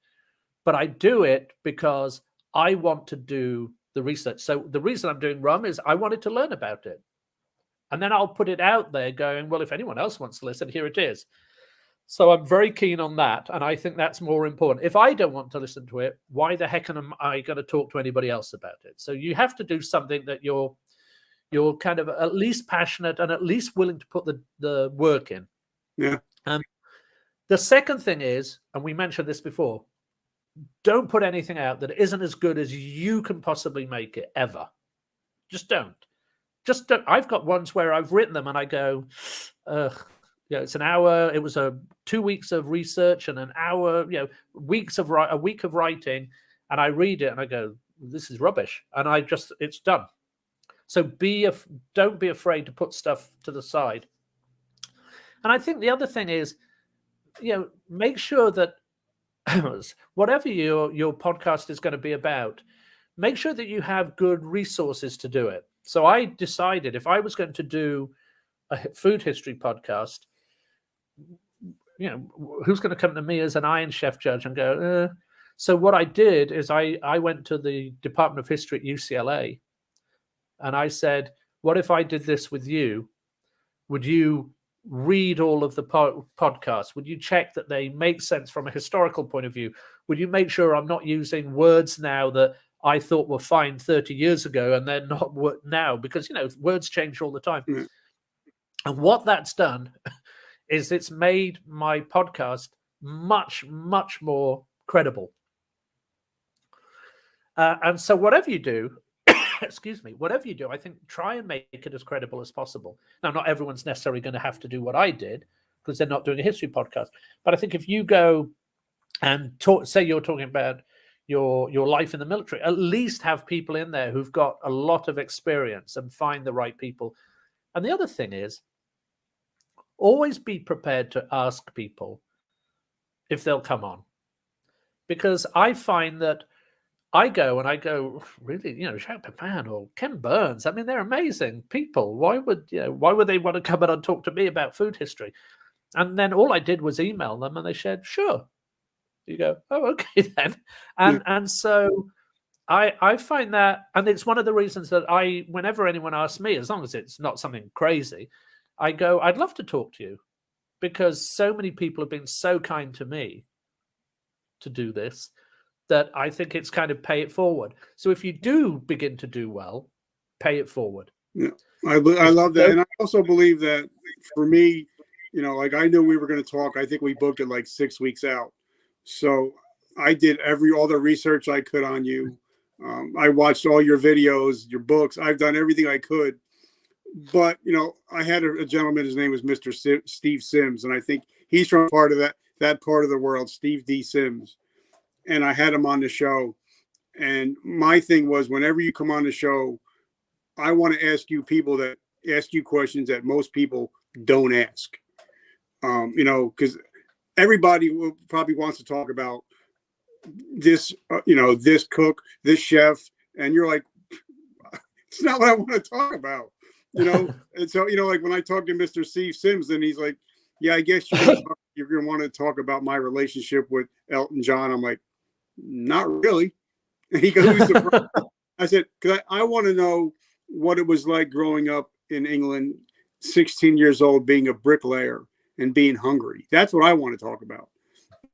Speaker 2: But I do it because I want to do the research. So the reason I'm doing rum is I wanted to learn about it. And then I'll put it out there going, well, if anyone else wants to listen, here it is. So I'm very keen on that. And I think that's more important. If I don't want to listen to it, why the heck am I going to talk to anybody else about it? So you have to do something that you're kind of at least passionate and at least willing to put the work in.
Speaker 1: Yeah.
Speaker 2: The second thing is, and we mentioned this before, don't put anything out that isn't as good as you can possibly make it ever. Just don't. I've got ones where I've written them and I go, it's an hour. It was 2 weeks of research and an hour, a week of writing. And I read it and I go, this is rubbish. And it's done. So don't be afraid to put stuff to the side. And I think the other thing is, make sure that whatever your podcast is going to be about, make sure that you have good resources to do it. So I decided if I was going to do a food history podcast, who's going to come to me as an Iron Chef judge and go, So what I did is I went to the Department of History at UCLA and I said, what if I did this with you? Would you read all of the podcasts? Would you check that they make sense from a historical point of view? Would you make sure I'm not using words now that I thought were fine 30 years ago and they're not now? Because, words change all the time. Mm. And what that's done is it's made my podcast much, much more credible. And so whatever you do, whatever you do, I think try and make it as credible as possible. Now, not everyone's necessarily going to have to do what I did because they're not doing a history podcast. But I think if you go and say you're talking about, your life in the military. At least have people in there who've got a lot of experience and find the right people. And the other thing is, always be prepared to ask people if they'll come on. Because I find that I go, really, Jacques Pepin or Ken Burns. I mean, they're amazing people. Why would they want to come in and talk to me about food history? And then all I did was email them, and they said, "Sure." You go, "Oh, okay then." And so I find that, and it's one of the reasons that whenever anyone asks me, as long as it's not something crazy, I go, "I'd love to talk to you," because so many people have been so kind to me to do this, that I think it's kind of pay it forward. So if you do begin to do well, pay it forward.
Speaker 1: Yeah, I love that. And I also believe that for me, like I knew we were going to talk. I think we booked it like 6 weeks out. So I did all the research I could on you. I watched all your videos, your books. I've done everything I could. But, I had a gentleman, his name was Mr. Steve Sims. And I think he's from part of that part of the world, Steve D. Sims. And I had him on the show. And my thing was, whenever you come on the show, I want to ask you questions that most people don't ask. Because everybody probably wants to talk about this, this cook, this chef, and you're like, it's not what I want to talk about, And so, like when I talk to Mr. Steve Sims, and he's like, yeah, I guess you're going to want to talk about my relationship with Elton John. I'm like, not really. And he goes, I said, because I want to know what it was like growing up in England, 16 years old, being a bricklayer and being hungry. That's what I want to talk about.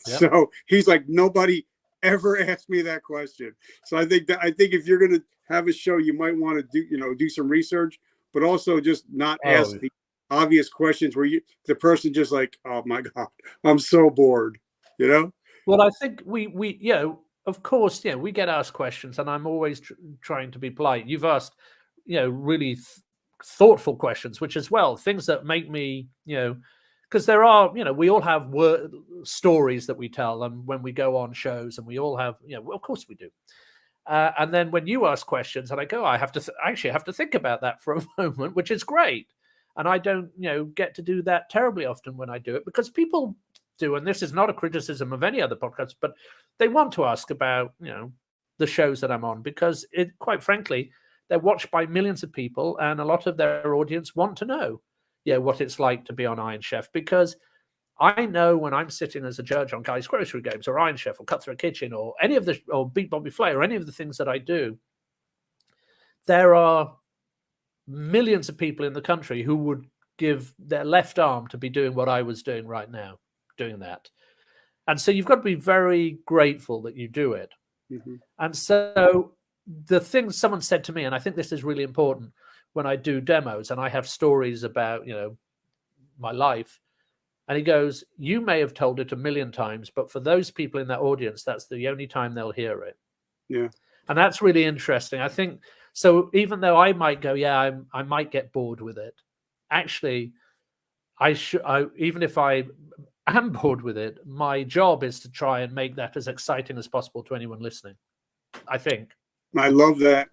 Speaker 1: Yep. So he's like, nobody ever asked me that question. So I think if you're going to have a show, you might want to do some research, but also just not ask the obvious questions where the person just like, oh my God, I'm so bored, Well,
Speaker 2: I think we of course, we get asked questions, and I'm always trying to be polite. You've asked, really thoughtful questions, which as well, things that make me, because there are, we all have stories that we tell, and when we go on shows, and we all have, of course we do. And then when you ask questions, and I go, I have to actually have to think about that for a moment, which is great. And I don't, get to do that terribly often when I do it, because people do, and this is not a criticism of any other podcast, but they want to ask about, the shows that I'm on, because quite frankly, they're watched by millions of people, and a lot of their audience want to know, what it's like to be on Iron Chef, because I know when I'm sitting as a judge on Guy's Grocery Games or Iron Chef or Cutthroat Kitchen or or Beat Bobby Flay or any of the things that I do, there are millions of people in the country who would give their left arm to be doing what I was doing right now, doing that. And so you've got to be very grateful that you do it.
Speaker 1: Mm-hmm.
Speaker 2: And so the thing someone said to me, and I think this is really important when I do demos and I have stories about, my life, and he goes, you may have told it 1 million times, but for those people in that audience, that's the only time they'll hear it.
Speaker 1: Yeah.
Speaker 2: And that's really interesting. I think, so even though I might go, I might get bored with it, actually, even if I am bored with it, my job is to try and make that as exciting as possible to anyone listening, I think.
Speaker 1: I love that.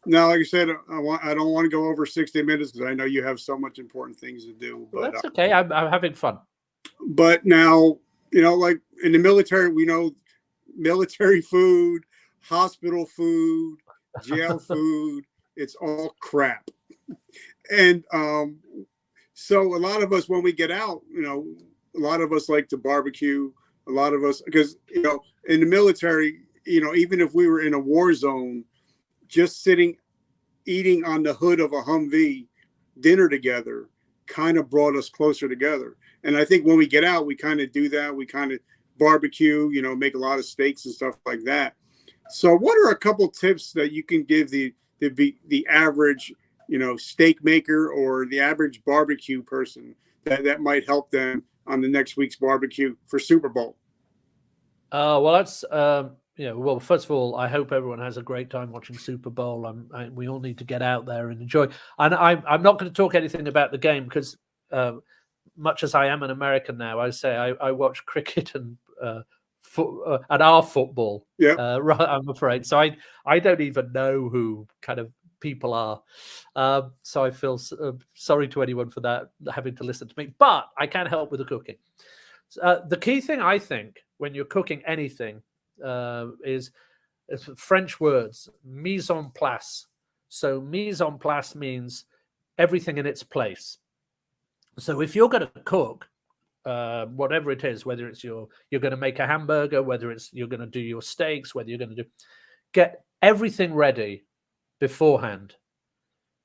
Speaker 1: Now, like I said, I don't want to go over 60 minutes because I know you have so much important things to do. But
Speaker 2: well, that's okay. I'm having fun.
Speaker 1: But now, like in the military, we know military food, hospital food, jail food, it's all crap. And so a lot of us, when we get out, a lot of us like to barbecue. A lot of us, because, in the military, even if we were in a war zone, just eating on the hood of a Humvee dinner together kind of brought us closer together. And I think when we get out, we kind of do that. We kind of barbecue, make a lot of steaks and stuff like that. So what are a couple tips that you can give the average, steak maker or the average barbecue person that might help them on the next week's barbecue for Super Bowl?
Speaker 2: Well, that's well, first of all, I hope everyone has a great time watching Super Bowl. We all need to get out there and enjoy. And I'm not going to talk anything about the game because, much as I am an American now, I say I watch cricket and at our football.
Speaker 1: Yeah.
Speaker 2: Right, I'm afraid. So I don't even know who kind of people are. So I feel sorry to anyone for that, having to listen to me. But I can help with the cooking. The key thing, I think, when you're cooking anything is French words, mise en place. So mise en place means everything in its place. So if you're going to cook, whatever it is, whether it's you're going to make a hamburger, whether it's you're going to do your steaks, whether you're going to get everything ready beforehand.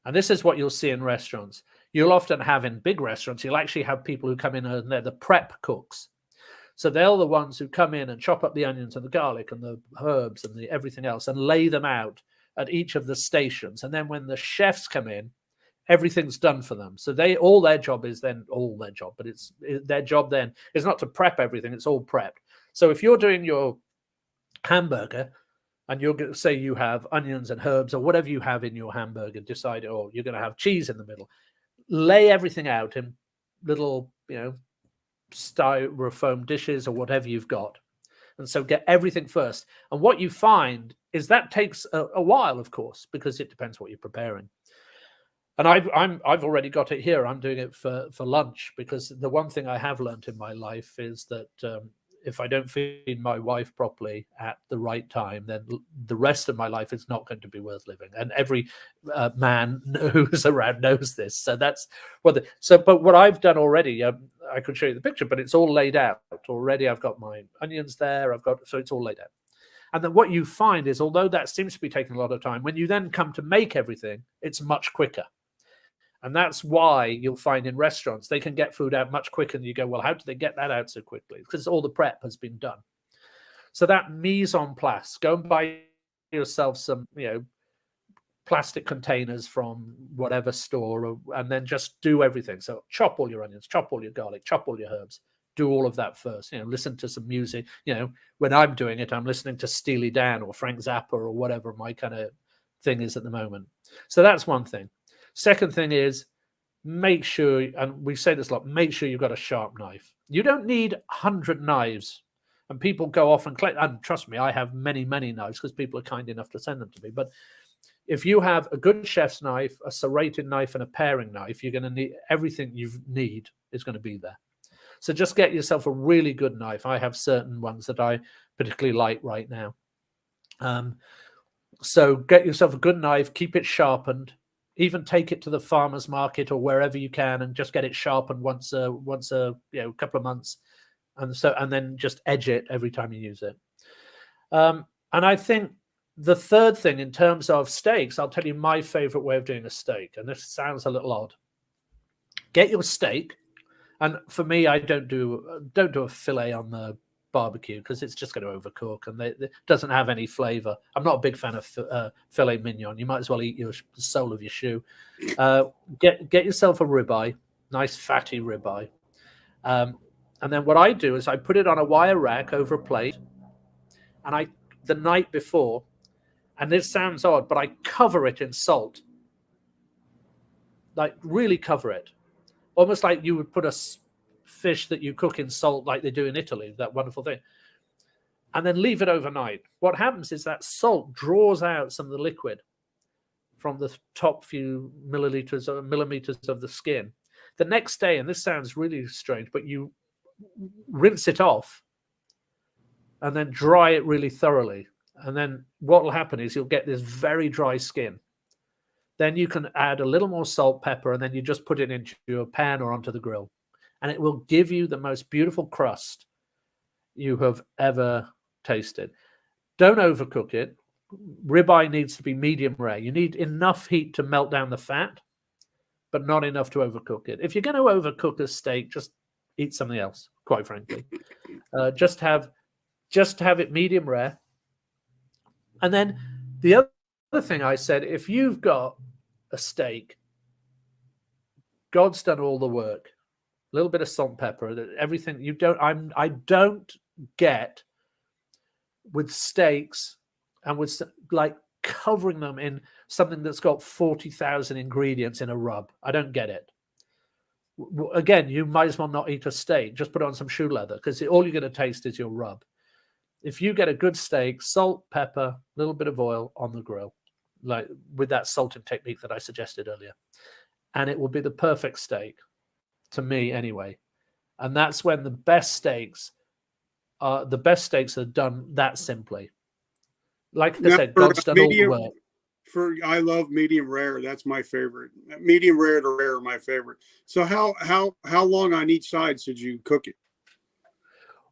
Speaker 2: And this is what you'll see in restaurants. You'll often have in big restaurants, you'll actually have people who come in and they're the prep cooks. So they're the ones who come in and chop up the onions and the garlic and the herbs and the everything else and lay them out at each of the stations. And then when the chefs come in, everything's done for them. So their job is then but their job then is not to prep everything. It's all prepped. So if you're doing your hamburger and you're going to say you have onions and herbs or whatever you have in your hamburger, decide, you're going to have cheese in the middle, lay everything out in little, styrofoam dishes or whatever you've got. And so get everything first. And what you find is that takes a while, of course, because it depends what you're preparing. And I've already got it here. I'm doing it for lunch, because the one thing I have learned in my life is that if I don't feed my wife properly at the right time, then the rest of my life is not going to be worth living. And every man who's around knows this. So that's but what I've done already, I could show you the picture, but it's all laid out already. I've got my onions there. So it's all laid out. And then what you find is, although that seems to be taking a lot of time, when you then come to make everything, it's much quicker. And that's why you'll find in restaurants, they can get food out much quicker. And you go, well, how do they get that out so quickly? Because all the prep has been done. So that mise en place, go and buy yourself some, plastic containers from whatever store, and then just do everything. So chop all your onions, chop all your garlic, chop all your herbs. Do all of that first. Listen to some music. When I'm doing it, I'm listening to Steely Dan or Frank Zappa or whatever my kind of thing is at the moment. So that's one thing. Second thing is, make sure, and we say this a lot, make sure you've got a sharp knife. You don't need 100 knives. And people go off and collect, and trust me, I have many, many knives because people are kind enough to send them to me. But if you have a good chef's knife, a serrated knife, and a paring knife, you're going to need everything you need is going to be there. So just get yourself a really good knife. I have certain ones that I particularly like right now. So get yourself a good knife, keep it sharpened. Even take it to the farmer's market or wherever you can, and just get it sharpened once a couple of months, and then just edge it every time you use it. And I think the third thing in terms of steaks, I'll tell you my favorite way of doing a steak, and this sounds a little odd. Get your steak, and for me, I don't do a fillet on the barbecue because it's just going to overcook and it doesn't have any flavor. I'm not a big fan of filet mignon. You might as well eat the sole of your shoe. Get yourself a ribeye, nice fatty ribeye. And then what I do is I put it on a wire rack over a plate, and the night before, and this sounds odd, but I cover it in salt. Like really cover it. Almost like you would put a fish that you cook in salt like they do in Italy, that wonderful thing, and then leave it overnight. What happens is that salt draws out some of the liquid from the top few milliliters or millimeters of the skin. The next day, and this sounds really strange, but you rinse it off and then dry it really thoroughly. And then what will happen is you'll get this very dry skin. Then you can add a little more salt, pepper, and then you just put it into your pan or onto the grill. And it will give you the most beautiful crust you have ever tasted. Don't overcook it. Ribeye needs to be medium rare. You need enough heat to melt down the fat, but not enough to overcook it. If you're going to overcook a steak, just eat something else, quite frankly. Just have it medium rare. And then the other thing I said, if you've got a steak, God's done all the work. A little bit of salt and pepper, everything you don't. I don't get with steaks and with like covering them in something that's got 40,000 ingredients in a rub. I don't get it. Again, you might as well not eat a steak. Just put on some shoe leather because all you're going to taste is your rub. if you get a good steak, salt, pepper, a little bit of oil on the grill, like with that salting technique that I suggested earlier, and it will be the perfect steak, to me anyway. And that's when the best steaks are done that simply. Like I said, God's done all the work.
Speaker 1: I love medium rare. That's my favorite. Medium rare to rare, my favorite. So how long on each side should you cook it?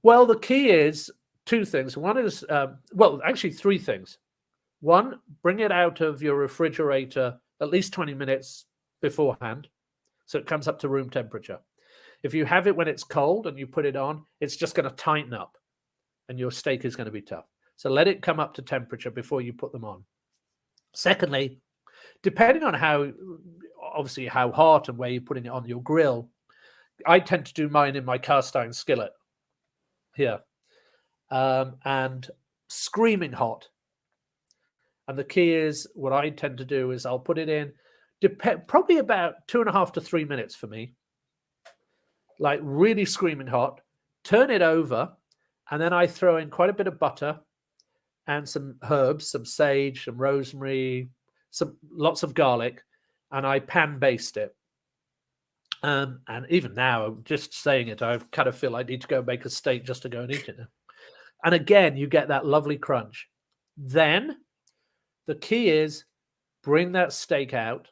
Speaker 2: Well, the key is two things. One is, actually three things. One, bring it out of your refrigerator at least 20 minutes beforehand, so it comes up to room temperature. If you have it when it's cold and you put it on, it's just going to tighten up and your steak is going to be tough. So let it come up to temperature before you put them on. Secondly, depending on how hot and where you're putting it on your grill, I tend to do mine in my cast iron skillet here, and screaming hot. And the key is, what I tend to do is I'll put it in probably about 2.5 to 3 minutes for me, like really screaming hot, turn it over, and then I throw in quite a bit of butter and some herbs, some sage, some rosemary, lots of garlic, and I pan baste it. And even now, just saying it, I kind of feel I need to go make a steak just to go and eat it now. And again, you get that lovely crunch. Then the key is bring that steak out,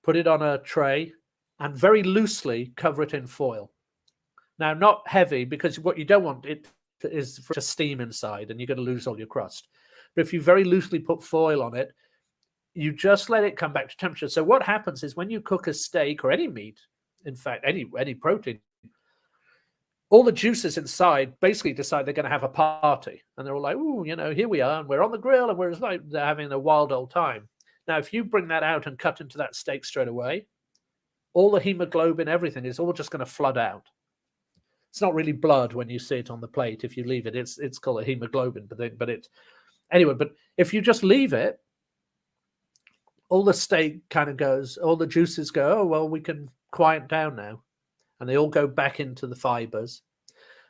Speaker 2: put it on a tray, and very loosely cover it in foil. Now, not heavy, because what you don't want it is for it to steam inside and you're going to lose all your crust. But if you very loosely put foil on it, you just let it come back to temperature. So what happens is when you cook a steak or any meat, in fact, any protein, all the juices inside basically decide they're going to have a party. And they're all like, ooh, here we are, and we're on the grill, and they're having a wild old time. Now, if you bring that out and cut into that steak straight away, all the hemoglobin, everything is all just going to flood out. It's not really blood when you see it on the plate. If you leave it, it's called a hemoglobin. But if you just leave it, all the steak kind of goes, all the juices go, oh, well, we can quiet down now. And they all go back into the fibers.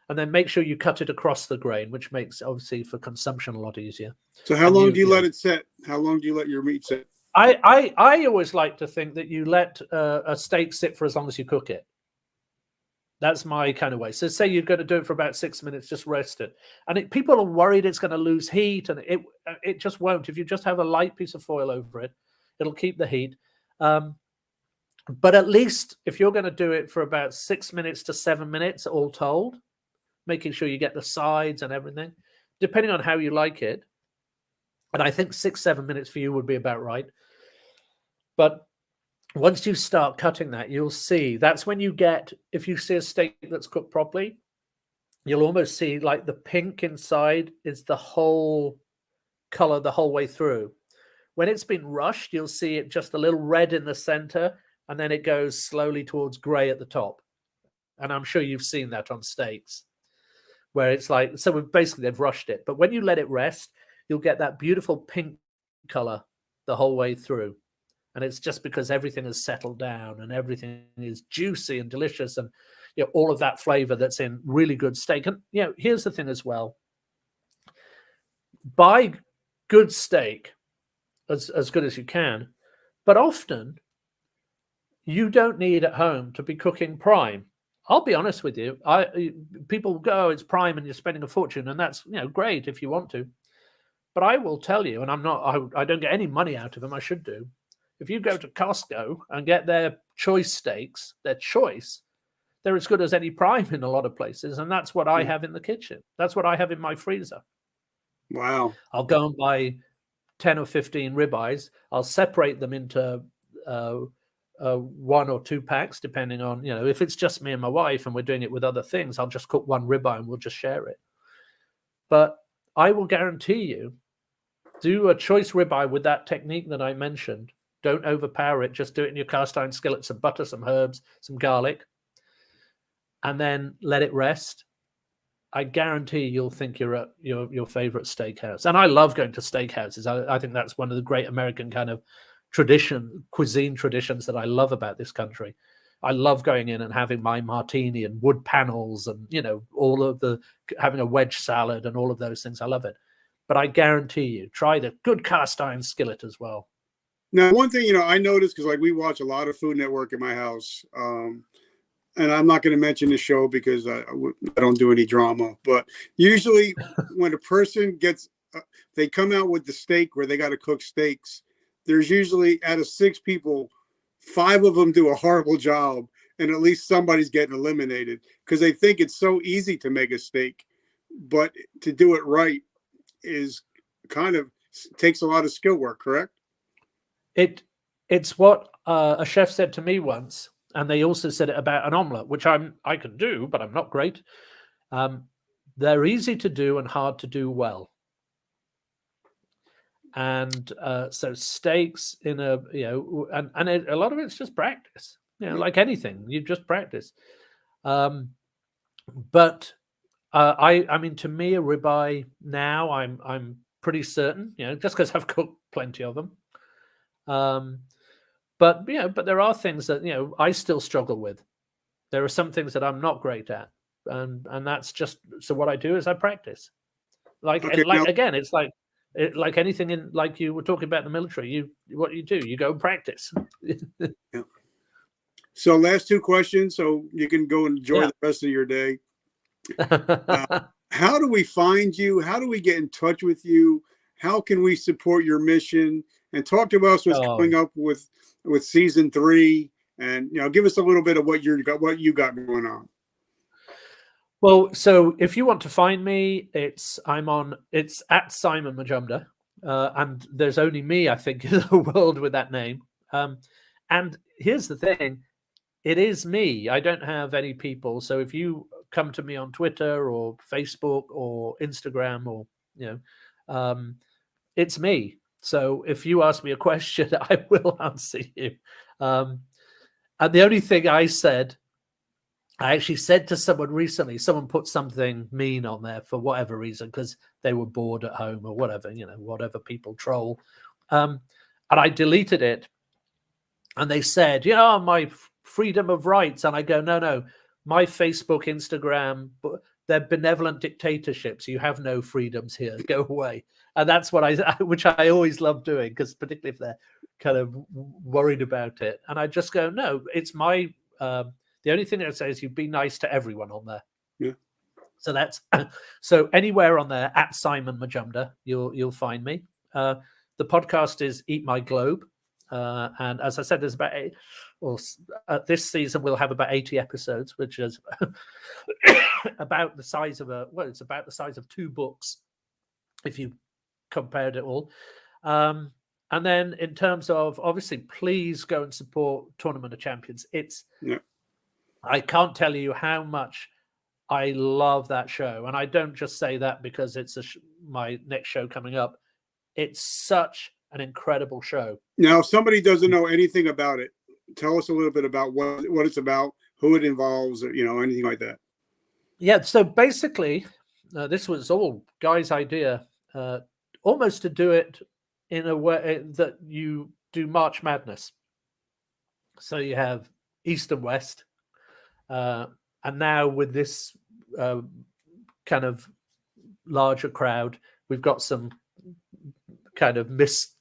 Speaker 2: And then make sure you cut it across the grain, which makes, obviously, for consumption a lot easier.
Speaker 1: So how long do you let it sit? How long do you let your meat sit?
Speaker 2: I always like to think that you let a steak sit for as long as you cook it. That's my kind of way. So say you're going to do it for about 6 minutes, just rest it. And people are worried it's going to lose heat, and it just won't. If you just have a light piece of foil over it, it'll keep the heat. But at least if you're going to do it for about 6 minutes to 7 minutes, all told, making sure you get the sides and everything, depending on how you like it. And I think 6-7 minutes for you would be about right. But once you start cutting that, you'll see that's when you get, if you see a steak that's cooked properly, you'll almost see like the pink inside is the whole color the whole way through. When it's been rushed, you'll see it just a little red in the center, and then it goes slowly towards gray at the top. And I'm sure you've seen that on steaks, where it's like, so basically they've rushed it. But when you let it rest, you'll get that beautiful pink color the whole way through. And it's just because everything has settled down and everything is juicy and delicious, and all of that flavor that's in really good steak. And here's the thing as well. Buy good steak as good as you can, but often you don't need at home to be cooking prime. I'll be honest with you. People go, it's prime and you're spending a fortune, and that's great if you want to. But I will tell you, and I don't get any money out of them. I should do. If you go to Costco and get their choice steaks, they're as good as any prime in a lot of places. And that's what I have in the kitchen. That's what I have in my freezer.
Speaker 1: Wow.
Speaker 2: I'll go and buy 10 or 15 ribeyes. I'll separate them into 1 or 2 packs, depending on, if it's just me and my wife and we're doing it with other things, I'll just cook 1 ribeye and we'll just share it. But I will guarantee you, do a choice ribeye with that technique that I mentioned. Don't overpower it. Just do it in your cast iron skillet, some butter, some herbs, some garlic, and then let it rest. I guarantee you'll think you're at your favorite steakhouse. And I love going to steakhouses. I think that's one of the great American kind of cuisine traditions that I love about this country. I love going in and having my martini and wood panels and, all of having a wedge salad and all of those things. I love it. But I guarantee you, try the good cast iron skillet as well.
Speaker 1: Now, one thing, I noticed, because like we watch a lot of Food Network in my house, and I'm not going to mention the show because I don't do any drama, but usually when a person they come out with the steak where they got to cook steaks, there's usually, out of 6 people, 5 of them do a horrible job, and at least somebody's getting eliminated because they think it's so easy to make a steak, but to do it right is kind of takes a lot of skill work, correct?
Speaker 2: It's what a chef said to me once, and they also said it about an omelette, which I can do, but I'm not great. They're easy to do and hard to do well. And so steaks in a a lot of it's just practice. Like anything, you just practice. But I mean, to me, a ribeye now, I'm pretty certain, just because I've cooked plenty of them. But there are things that I still struggle with. There are some things that I'm not great at, and that's just so. What I do is I practice. Again, it's like anything in, like you were talking about in the military. What you do, you go and practice.
Speaker 1: Yeah. So last 2 questions, so you can go and enjoy the rest of your day. How do we find you? How do we get in touch with you? How can we support your mission? And talk to us what's coming up with season 3, and give us a little bit of what you got going on.
Speaker 2: Well, so if you want to find me, it's at Simon Majumdar, and there's only me, I think, in the world with that name. And here's the thing. It is me. I don't have any people. So if you come to me on Twitter or Facebook or Instagram or, it's me. So if you ask me a question, I will answer you. And the only thing I actually said to someone recently, someone put something mean on there for whatever reason, because they were bored at home or whatever, whatever people troll. And I deleted it. And they said, my freedom of rights. And I go, no, my Facebook, Instagram, they're benevolent dictatorships. You have no freedoms here. Go away. And that's which I always love doing, because particularly if they're kind of worried about it. And I just go, no, it's my, the only thing I say is you be nice to everyone on there.
Speaker 1: Yeah.
Speaker 2: So so anywhere on there at Simon Majumdar, you'll find me. The podcast is Eat My Globe. And as I said, there's this season we'll have about 80 episodes, which is about the size of it's about the size of 2 books, if you compared it all. And then in terms of, obviously, please go and support Tournament of Champions. I can't tell you how much I love that show. And I don't just say that because it's my next show coming up. It's such an incredible show.
Speaker 1: Now, if somebody doesn't know anything about it, tell us a little bit about what it's about, who it involves, or, anything like that.
Speaker 2: Yeah. So basically, this was all Guy's idea, almost to do it in a way that you do March Madness. So you have East and West, and now with this kind of larger crowd, we've got some kind of misplaced,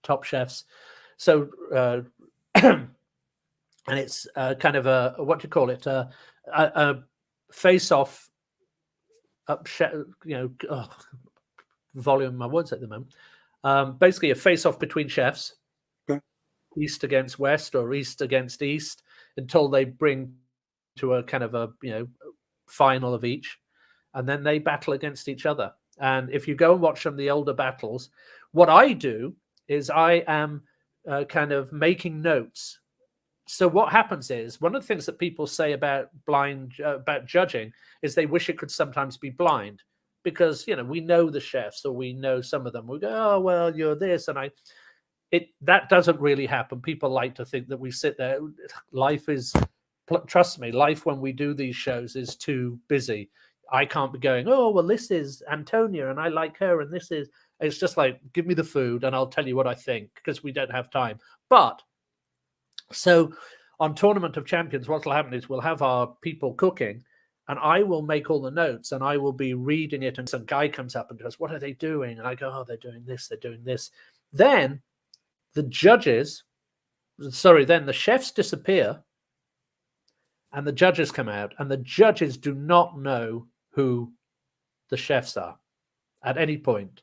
Speaker 2: top chefs. So, and it's kind of a, what do you call it? A face-off, volume of my words at the moment. Basically a face-off between chefs,
Speaker 1: okay.
Speaker 2: East against West or East against East, until they bring to a kind of a, final of each. And then they battle against each other. And if you go and watch some of the older battles, what I do is I am kind of making notes. So what happens is, one of the things that people say about about judging is they wish it could sometimes be blind, because we know the chefs, or we know some of them. We go, oh well, you're this, and that doesn't really happen. People like to think that we sit there. Life is, trust me, life when we do these shows is too busy. I can't be going, oh, well, this is Antonia and I like her, and this is, it's just like, give me the food and I'll tell you what I think, because we don't have time. But So on Tournament of Champions, what will happen is we'll have our people cooking, and I will make all the notes, and I will be reading it, and some guy comes up and goes, "What are they doing?" And I go, "Oh, they're doing this, they're doing this." Then the then the chefs disappear, and the judges come out, and the judges do not know who the chefs are at any point.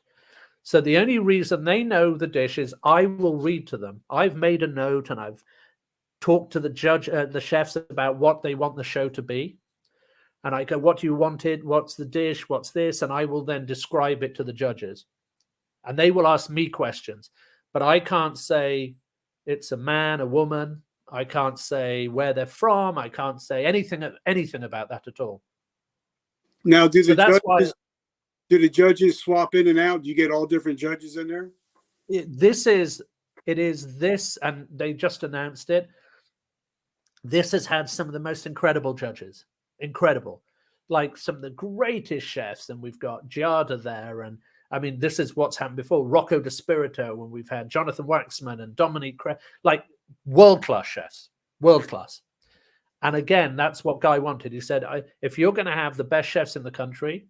Speaker 2: So the only reason they know the dish is I will read to them. I've made a note, and I've talked to the chefs about what they want the show to be. And I go, "What do you wanted? What's the dish? What's this?" And I will then describe it to the judges. And they will ask me questions. But I can't say it's a man, a woman. I can't say where they're from. I can't say anything about that at all.
Speaker 1: Now, do the judges swap in and out? Do you get all different judges in there?
Speaker 2: It is this, and they just announced it. This has had some of the most incredible judges. Incredible. Like some of the greatest chefs. And we've got Giada there. And I mean, this is what's happened before. Rocco De Spirito, when we've had Jonathan Waxman and Dominique like world-class chefs. World-class. And again, that's what Guy wanted. He said, if you're going to have the best chefs in the country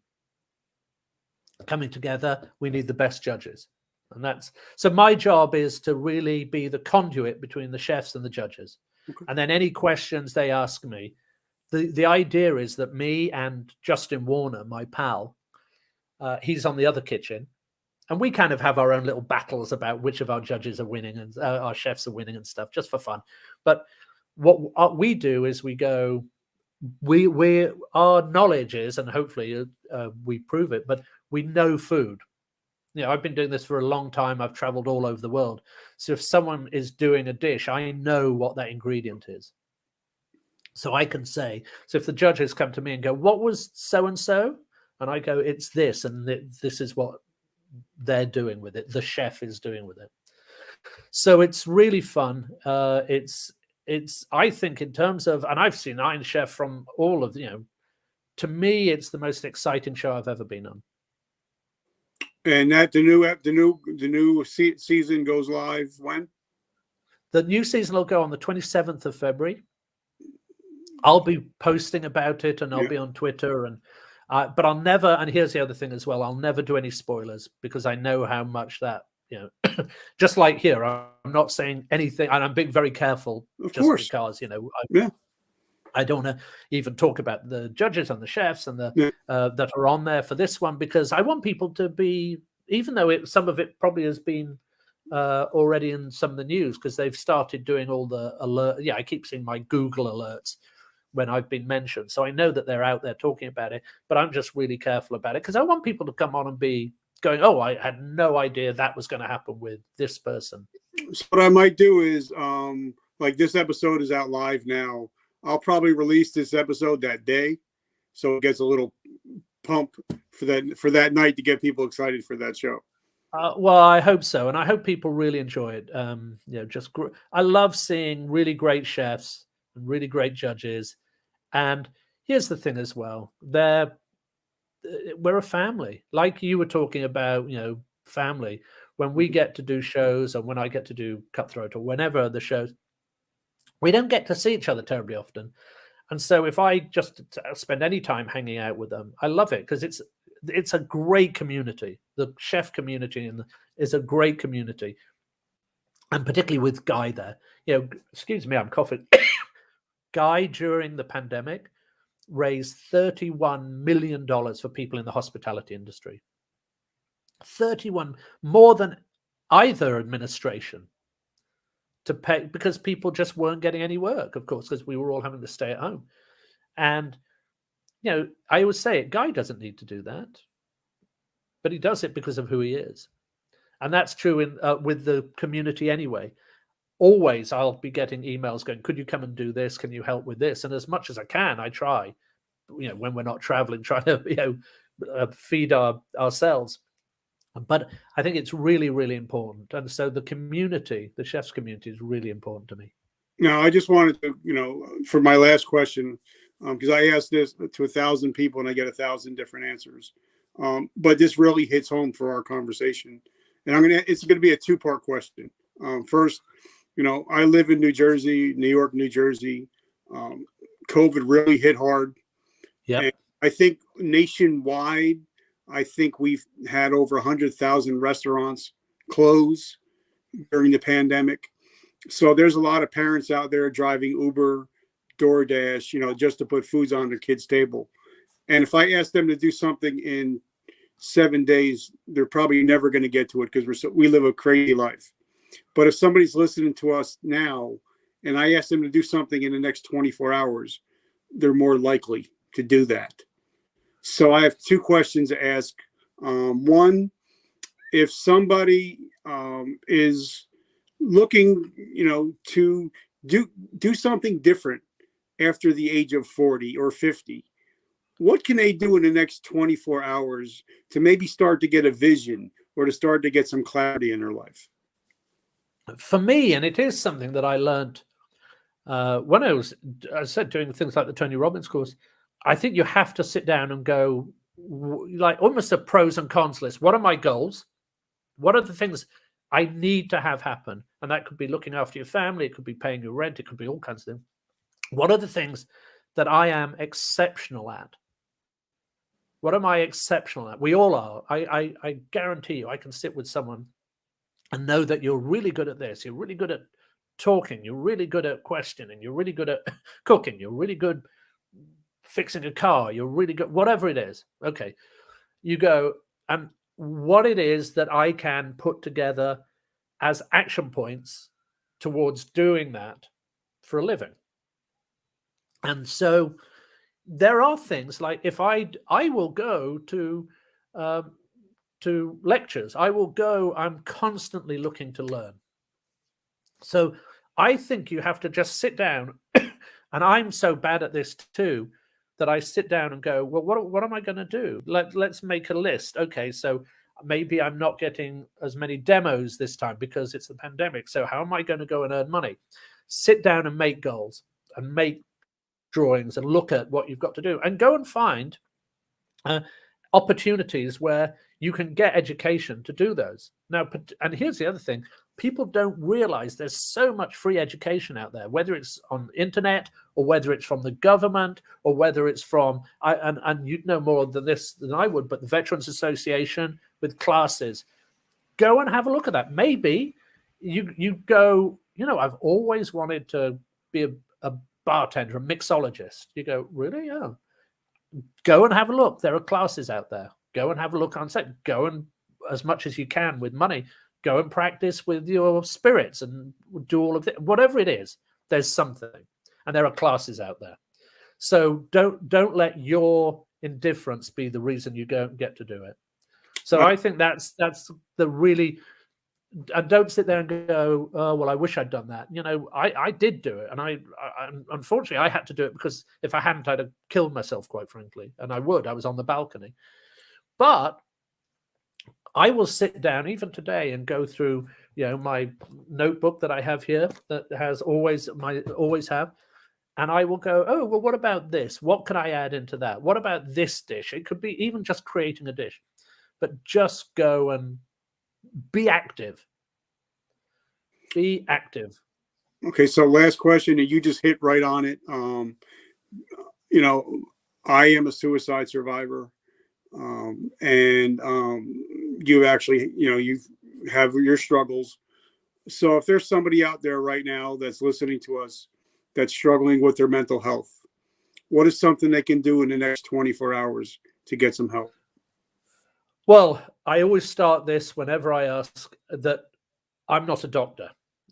Speaker 2: coming together, we need the best judges. And so my job is to really be the conduit between the chefs and the judges. Okay. And then any questions they ask me, the idea is that me and Justin Warner, my pal, he's on the other kitchen, and we kind of have our own little battles about which of our judges are winning and our chefs are winning and stuff, just for fun. But what we do is we go, our knowledge is, and hopefully we prove it, but we know food. You know, I've been doing this for a long time. I've traveled all over the world. So if someone is doing a dish, I know what that ingredient is. So I can say, so if the judges come to me and go, "What was so-and-so?" And I go, "It's this, and this is what they're doing with it. The chef is doing with it." So it's really fun. It's I think in terms of, and I've seen Iron Chef from all of, to me, it's the most exciting show I've ever been on.
Speaker 1: And that the new season goes live when?
Speaker 2: The new season will go on the 27th of February. I'll be posting about it, and I'll be on Twitter, and but I'll never. And here's the other thing as well: I'll never do any spoilers, because I know how much that, just like here, I'm not saying anything, and I'm being very careful, of just course, because I don't want to even talk about the judges and the chefs and the that are on there for this one, because I want people to be, even though some of it probably has been already in some of the news, because they've started doing all the alert. Yeah, I keep seeing my Google alerts when I've been mentioned, so I know that they're out there talking about it. But I'm just really careful about it, because I want people to come on and be going, "Oh, I had no idea that was going to happen with this person."
Speaker 1: So what I might do is, like, this episode is out live now. I'll probably release this episode that day, so it gets a little pump for that night to get people excited for that show.
Speaker 2: Well, I hope so, and I hope people really enjoy it. I love seeing really great chefs and really great judges. And here's the thing as well: we're a family, like you were talking about. Family. When we get to do shows, and when I get to do Cutthroat, or whenever the shows, we don't get to see each other terribly often. And so if I just spend any time hanging out with them, I love it, because it's a great community. The chef community is a great community. And particularly with Guy there. Excuse me, I'm coughing. Guy, during the pandemic, raised $31 million for people in the hospitality industry. 31, more than either administration, to pay, because people just weren't getting any work, of course, because we were all having to stay at home. And I always say it, Guy doesn't need to do that, but he does it because of who he is. And that's true with the community anyway. Always I'll be getting emails going, "Could you come and do this? Can you help with this?" And as much as I can, I try, when we're not traveling, trying to feed ourselves. But I think it's really, really important. And so the community, the chefs community, is really important to me.
Speaker 1: Now, I just wanted to, for my last question, because I asked this to 1,000 people and I get 1,000 different answers. But this really hits home for our conversation. And it's going to be a two-part question. First, I live in New Jersey, New York, New Jersey. COVID really hit hard.
Speaker 2: Yep.
Speaker 1: And I think nationwide, I think we've had over 100,000 restaurants close during the pandemic. So there's a lot of parents out there driving Uber, DoorDash, just to put foods on their kids' table. And if I ask them to do something in 7 days, they're probably never going to get to it because we live a crazy life. But if somebody's listening to us now and I ask them to do something in the next 24 hours, they're more likely to do that. So I have two questions to ask. One, if somebody is looking, to do something different after the age of 40 or 50, what can they do in the next 24 hours to maybe start to get a vision or to start to get some clarity in their life?
Speaker 2: For me, and it is something that I learned when I said, doing things like the Tony Robbins course, I think you have to sit down and go, like almost a pros and cons list. What are my goals? What are the things I need to have happen? And that could be looking after your family. It could be paying your rent. It could be all kinds of things. What are the things that I am exceptional at? What am I exceptional at? We all are. I guarantee you, I can sit with someone and know that you're really good at this. You're really good at talking. You're really good at questioning. You're really good at cooking. You're really good fixing a car. You're really good, whatever it is. Okay. You go, and what it is that I can put together as action points towards doing that for a living. And so there are things like, if I will go to lectures, I'm constantly looking to learn. So I think you have to just sit down, and I'm so bad at this too, that I sit down and go, well, what am I going to do? Let's make a list. Okay, so maybe I'm not getting as many demos this time because it's the pandemic. So how am I going to go and earn money? Sit down and make goals and make drawings and look at what you've got to do, and go and find opportunities where you can get education to do those. Now, and here's the other thing. People don't realize there's so much free education out there, whether it's on the internet or whether it's from the government or whether it's from, and you'd know more than this than I would, but the Veterans Association with classes. Go and have a look at that. Maybe you go, I've always wanted to be a bartender, a mixologist. You go, really? Yeah. Go and have a look. There are classes out there. Go and have a look on set. Go and, as much as you can with money, go and practice with your spirits and do all of it. Whatever it is, there's something. And there are classes out there. So don't let your indifference be the reason you don't get to do it. So I think that's the really, and don't sit there and go, oh, well, I wish I'd done that. I did do it. And I unfortunately, I had to do it because if I hadn't, I'd have killed myself, quite frankly. And I was on the balcony. But I will sit down even today and go through, my notebook that I have here that has always have. And I will go, oh, well, what about this? What can I add into that? What about this dish? It could be even just creating a dish, but just go and be active. Be active.
Speaker 1: Okay, so last question, and you just hit right on it. I am a suicide survivor, and you actually, you have your struggles. So if there's somebody out there right now that's listening to us that's struggling with their mental health, what is something they can do in the next 24 hours to get some help?
Speaker 2: Well, I always start this whenever I ask that I'm not a doctor,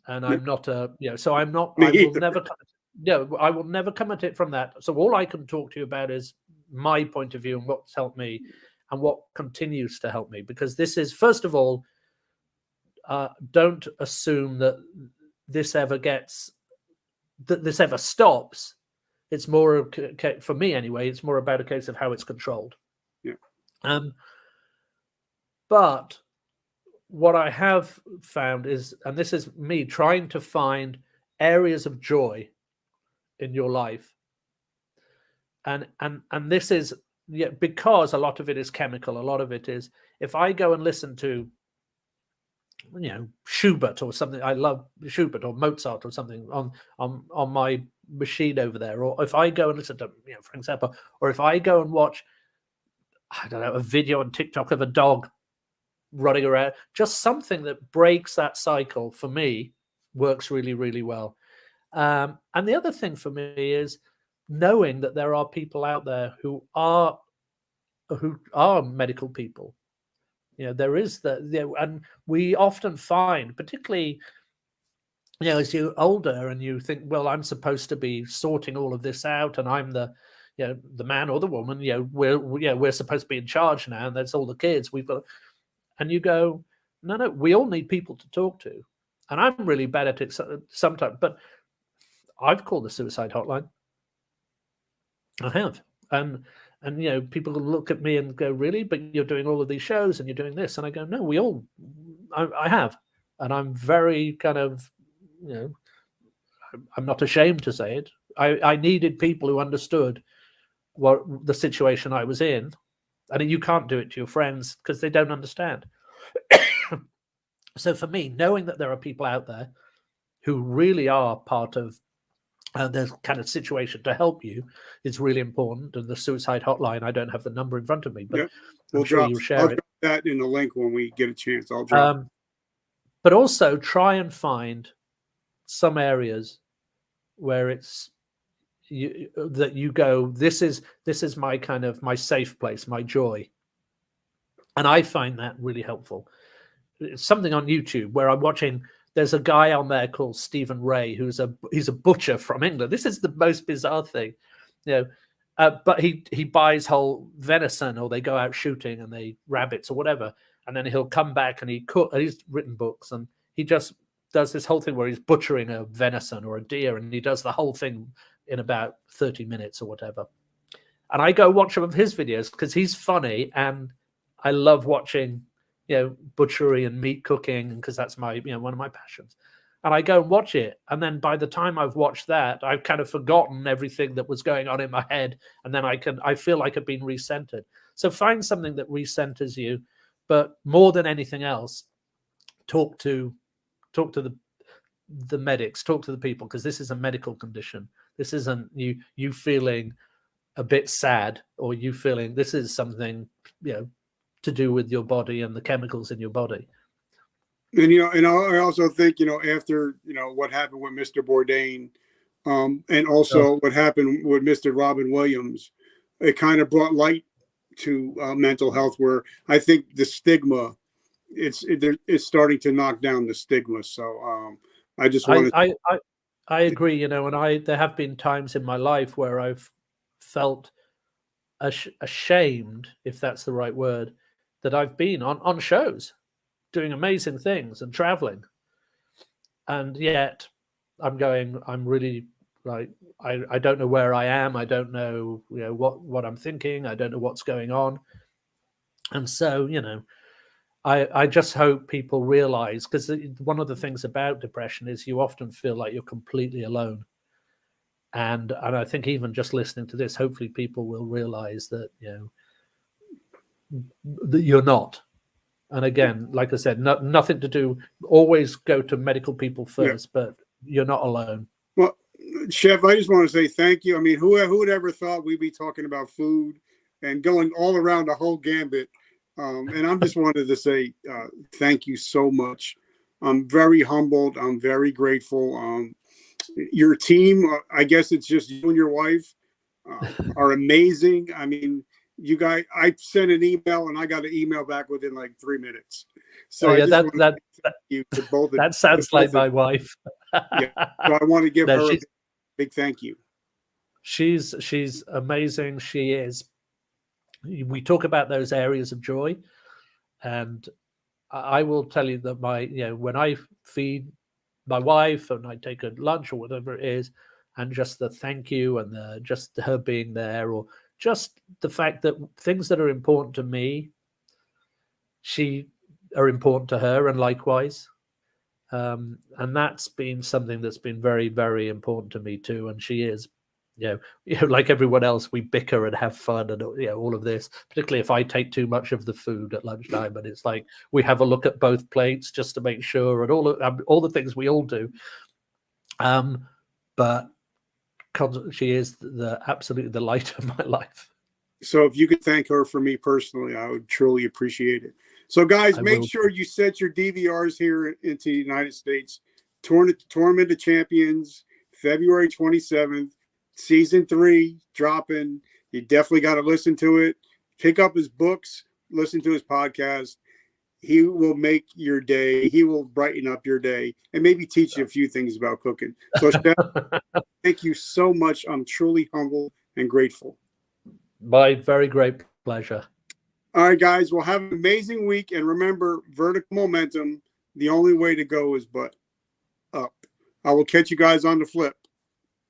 Speaker 2: and I'm not so I'm not, I will never come at it from that. So all I can talk to you about is my point of view and what's helped me and what continues to help me, because this is, first of all, don't assume that this ever stops. It's more, for me anyway, it's more about a case of how it's controlled.
Speaker 1: Yeah.
Speaker 2: But what I have found is, and this is me trying to find areas of joy in your life. And this is, because a lot of it is chemical, a lot of it is, if I go and listen to Schubert or something. I love Schubert or Mozart or something on my machine over there. Or if I go and listen to, for example, or if I go and watch, I don't know, a video on TikTok of a dog running around, just something that breaks that cycle for me works really, really well. And the other thing for me is knowing that there are people out there who are medical people. There is and we often find, particularly, as you're older and you think, well, I'm supposed to be sorting all of this out, and I'm the man or the woman. We're supposed to be in charge now, and that's all the kids we've got. And you go, no, we all need people to talk to, and I'm really bad at it sometimes. But I've called the suicide hotline. I have, and people look at me and go, really? But you're doing all of these shows and you're doing this, and I go, no, I have, and I'm very kind of, I'm not ashamed to say it. I needed people who understood what the situation I was in, and you can't do it to your friends because they don't understand. So for me, knowing that there are people out there who really are part of the kind of situation to help you is really important. And the suicide hotline, I don't have the number in front of me, but I'm sure you'll share it.
Speaker 1: I'll drop that in the link when we get a chance. I'll drop.
Speaker 2: But also try and find some areas where it's that you go, this is my kind of my safe place, my joy. And I find that really helpful. It's something on YouTube where I'm watching. There's a guy on there called Stephen Ray, he's a butcher from England. This is the most bizarre thing, but he buys whole venison, or they go out shooting and they rabbits or whatever, and then he'll come back and he's written books, and he just does this whole thing where he's butchering a venison or a deer, and he does the whole thing in about 30 minutes or whatever. And I go watch some of his videos because he's funny, and I love watching butchery and meat cooking, because that's my one of my passions. And I go and watch it, and then by the time I've watched that, I've kind of forgotten everything that was going on in my head, and then I feel like I've been recentered. So find something that recenters you, but more than anything else, talk to the medics, talk to the people, because this is a medical condition. This isn't you feeling a bit sad, or you feeling this is something to do with your body and the chemicals in your body.
Speaker 1: And and I also think after what happened with Mr. Bourdain, and also what happened with Mr. Robin Williams, it kind of brought light to mental health, where I think the stigma, it's starting to knock down the stigma. So I just want
Speaker 2: to. I agree. And there have been times in my life where I've felt ashamed, if that's the right word, that I've been on shows doing amazing things and traveling, and yet I'm really like, I don't know where I am. I don't know what I'm thinking. I don't know what's going on. And so I just hope people realize, because one of the things about depression is you often feel like you're completely alone. And I think even just listening to this, hopefully people will realize that that you're not. And again, like I said, nothing to do. Always go to medical people first, but you're not alone.
Speaker 1: Well, Chef, I just want to say thank you. I mean, who would ever thought we'd be talking about food and going all around the whole gambit? And I just wanted to say thank you so much. I'm very humbled. I'm very grateful. Your team, I guess it's just you and your wife, are amazing. I mean, you guys, I sent an email and I got an email back within like 3 minutes. So
Speaker 2: that sounds like my wife.
Speaker 1: So I want to give her a big thank you.
Speaker 2: She's amazing. She is. We talk about those areas of joy, and I will tell you that when I feed my wife and I take her lunch or whatever it is, and just the thank you and just her being there, or just the fact that things that are important to me, she are important to her, and likewise. And that's been something that's been very, very important to me too. And she is like everyone else, we bicker and have fun and all of this. Particularly if I take too much of the food at lunchtime, and it's like we have a look at both plates just to make sure, and all the things we all do. But she is absolutely the light of my life.
Speaker 1: So if you could thank her for me personally, I would truly appreciate it. So guys, make sure you set your DVRs here into the United States. Tournament of Champions, February 27th, season 3 dropping. You definitely got to listen to it. Pick up his books, listen to his podcast. He will make your day. He will brighten up your day and maybe teach you a few things about cooking. So Chef, thank you so much. I'm truly humble and grateful.
Speaker 2: My very great pleasure.
Speaker 1: All right, guys. Well, have an amazing week. And remember, vertical momentum, the only way to go is but up. I will catch you guys on the flip.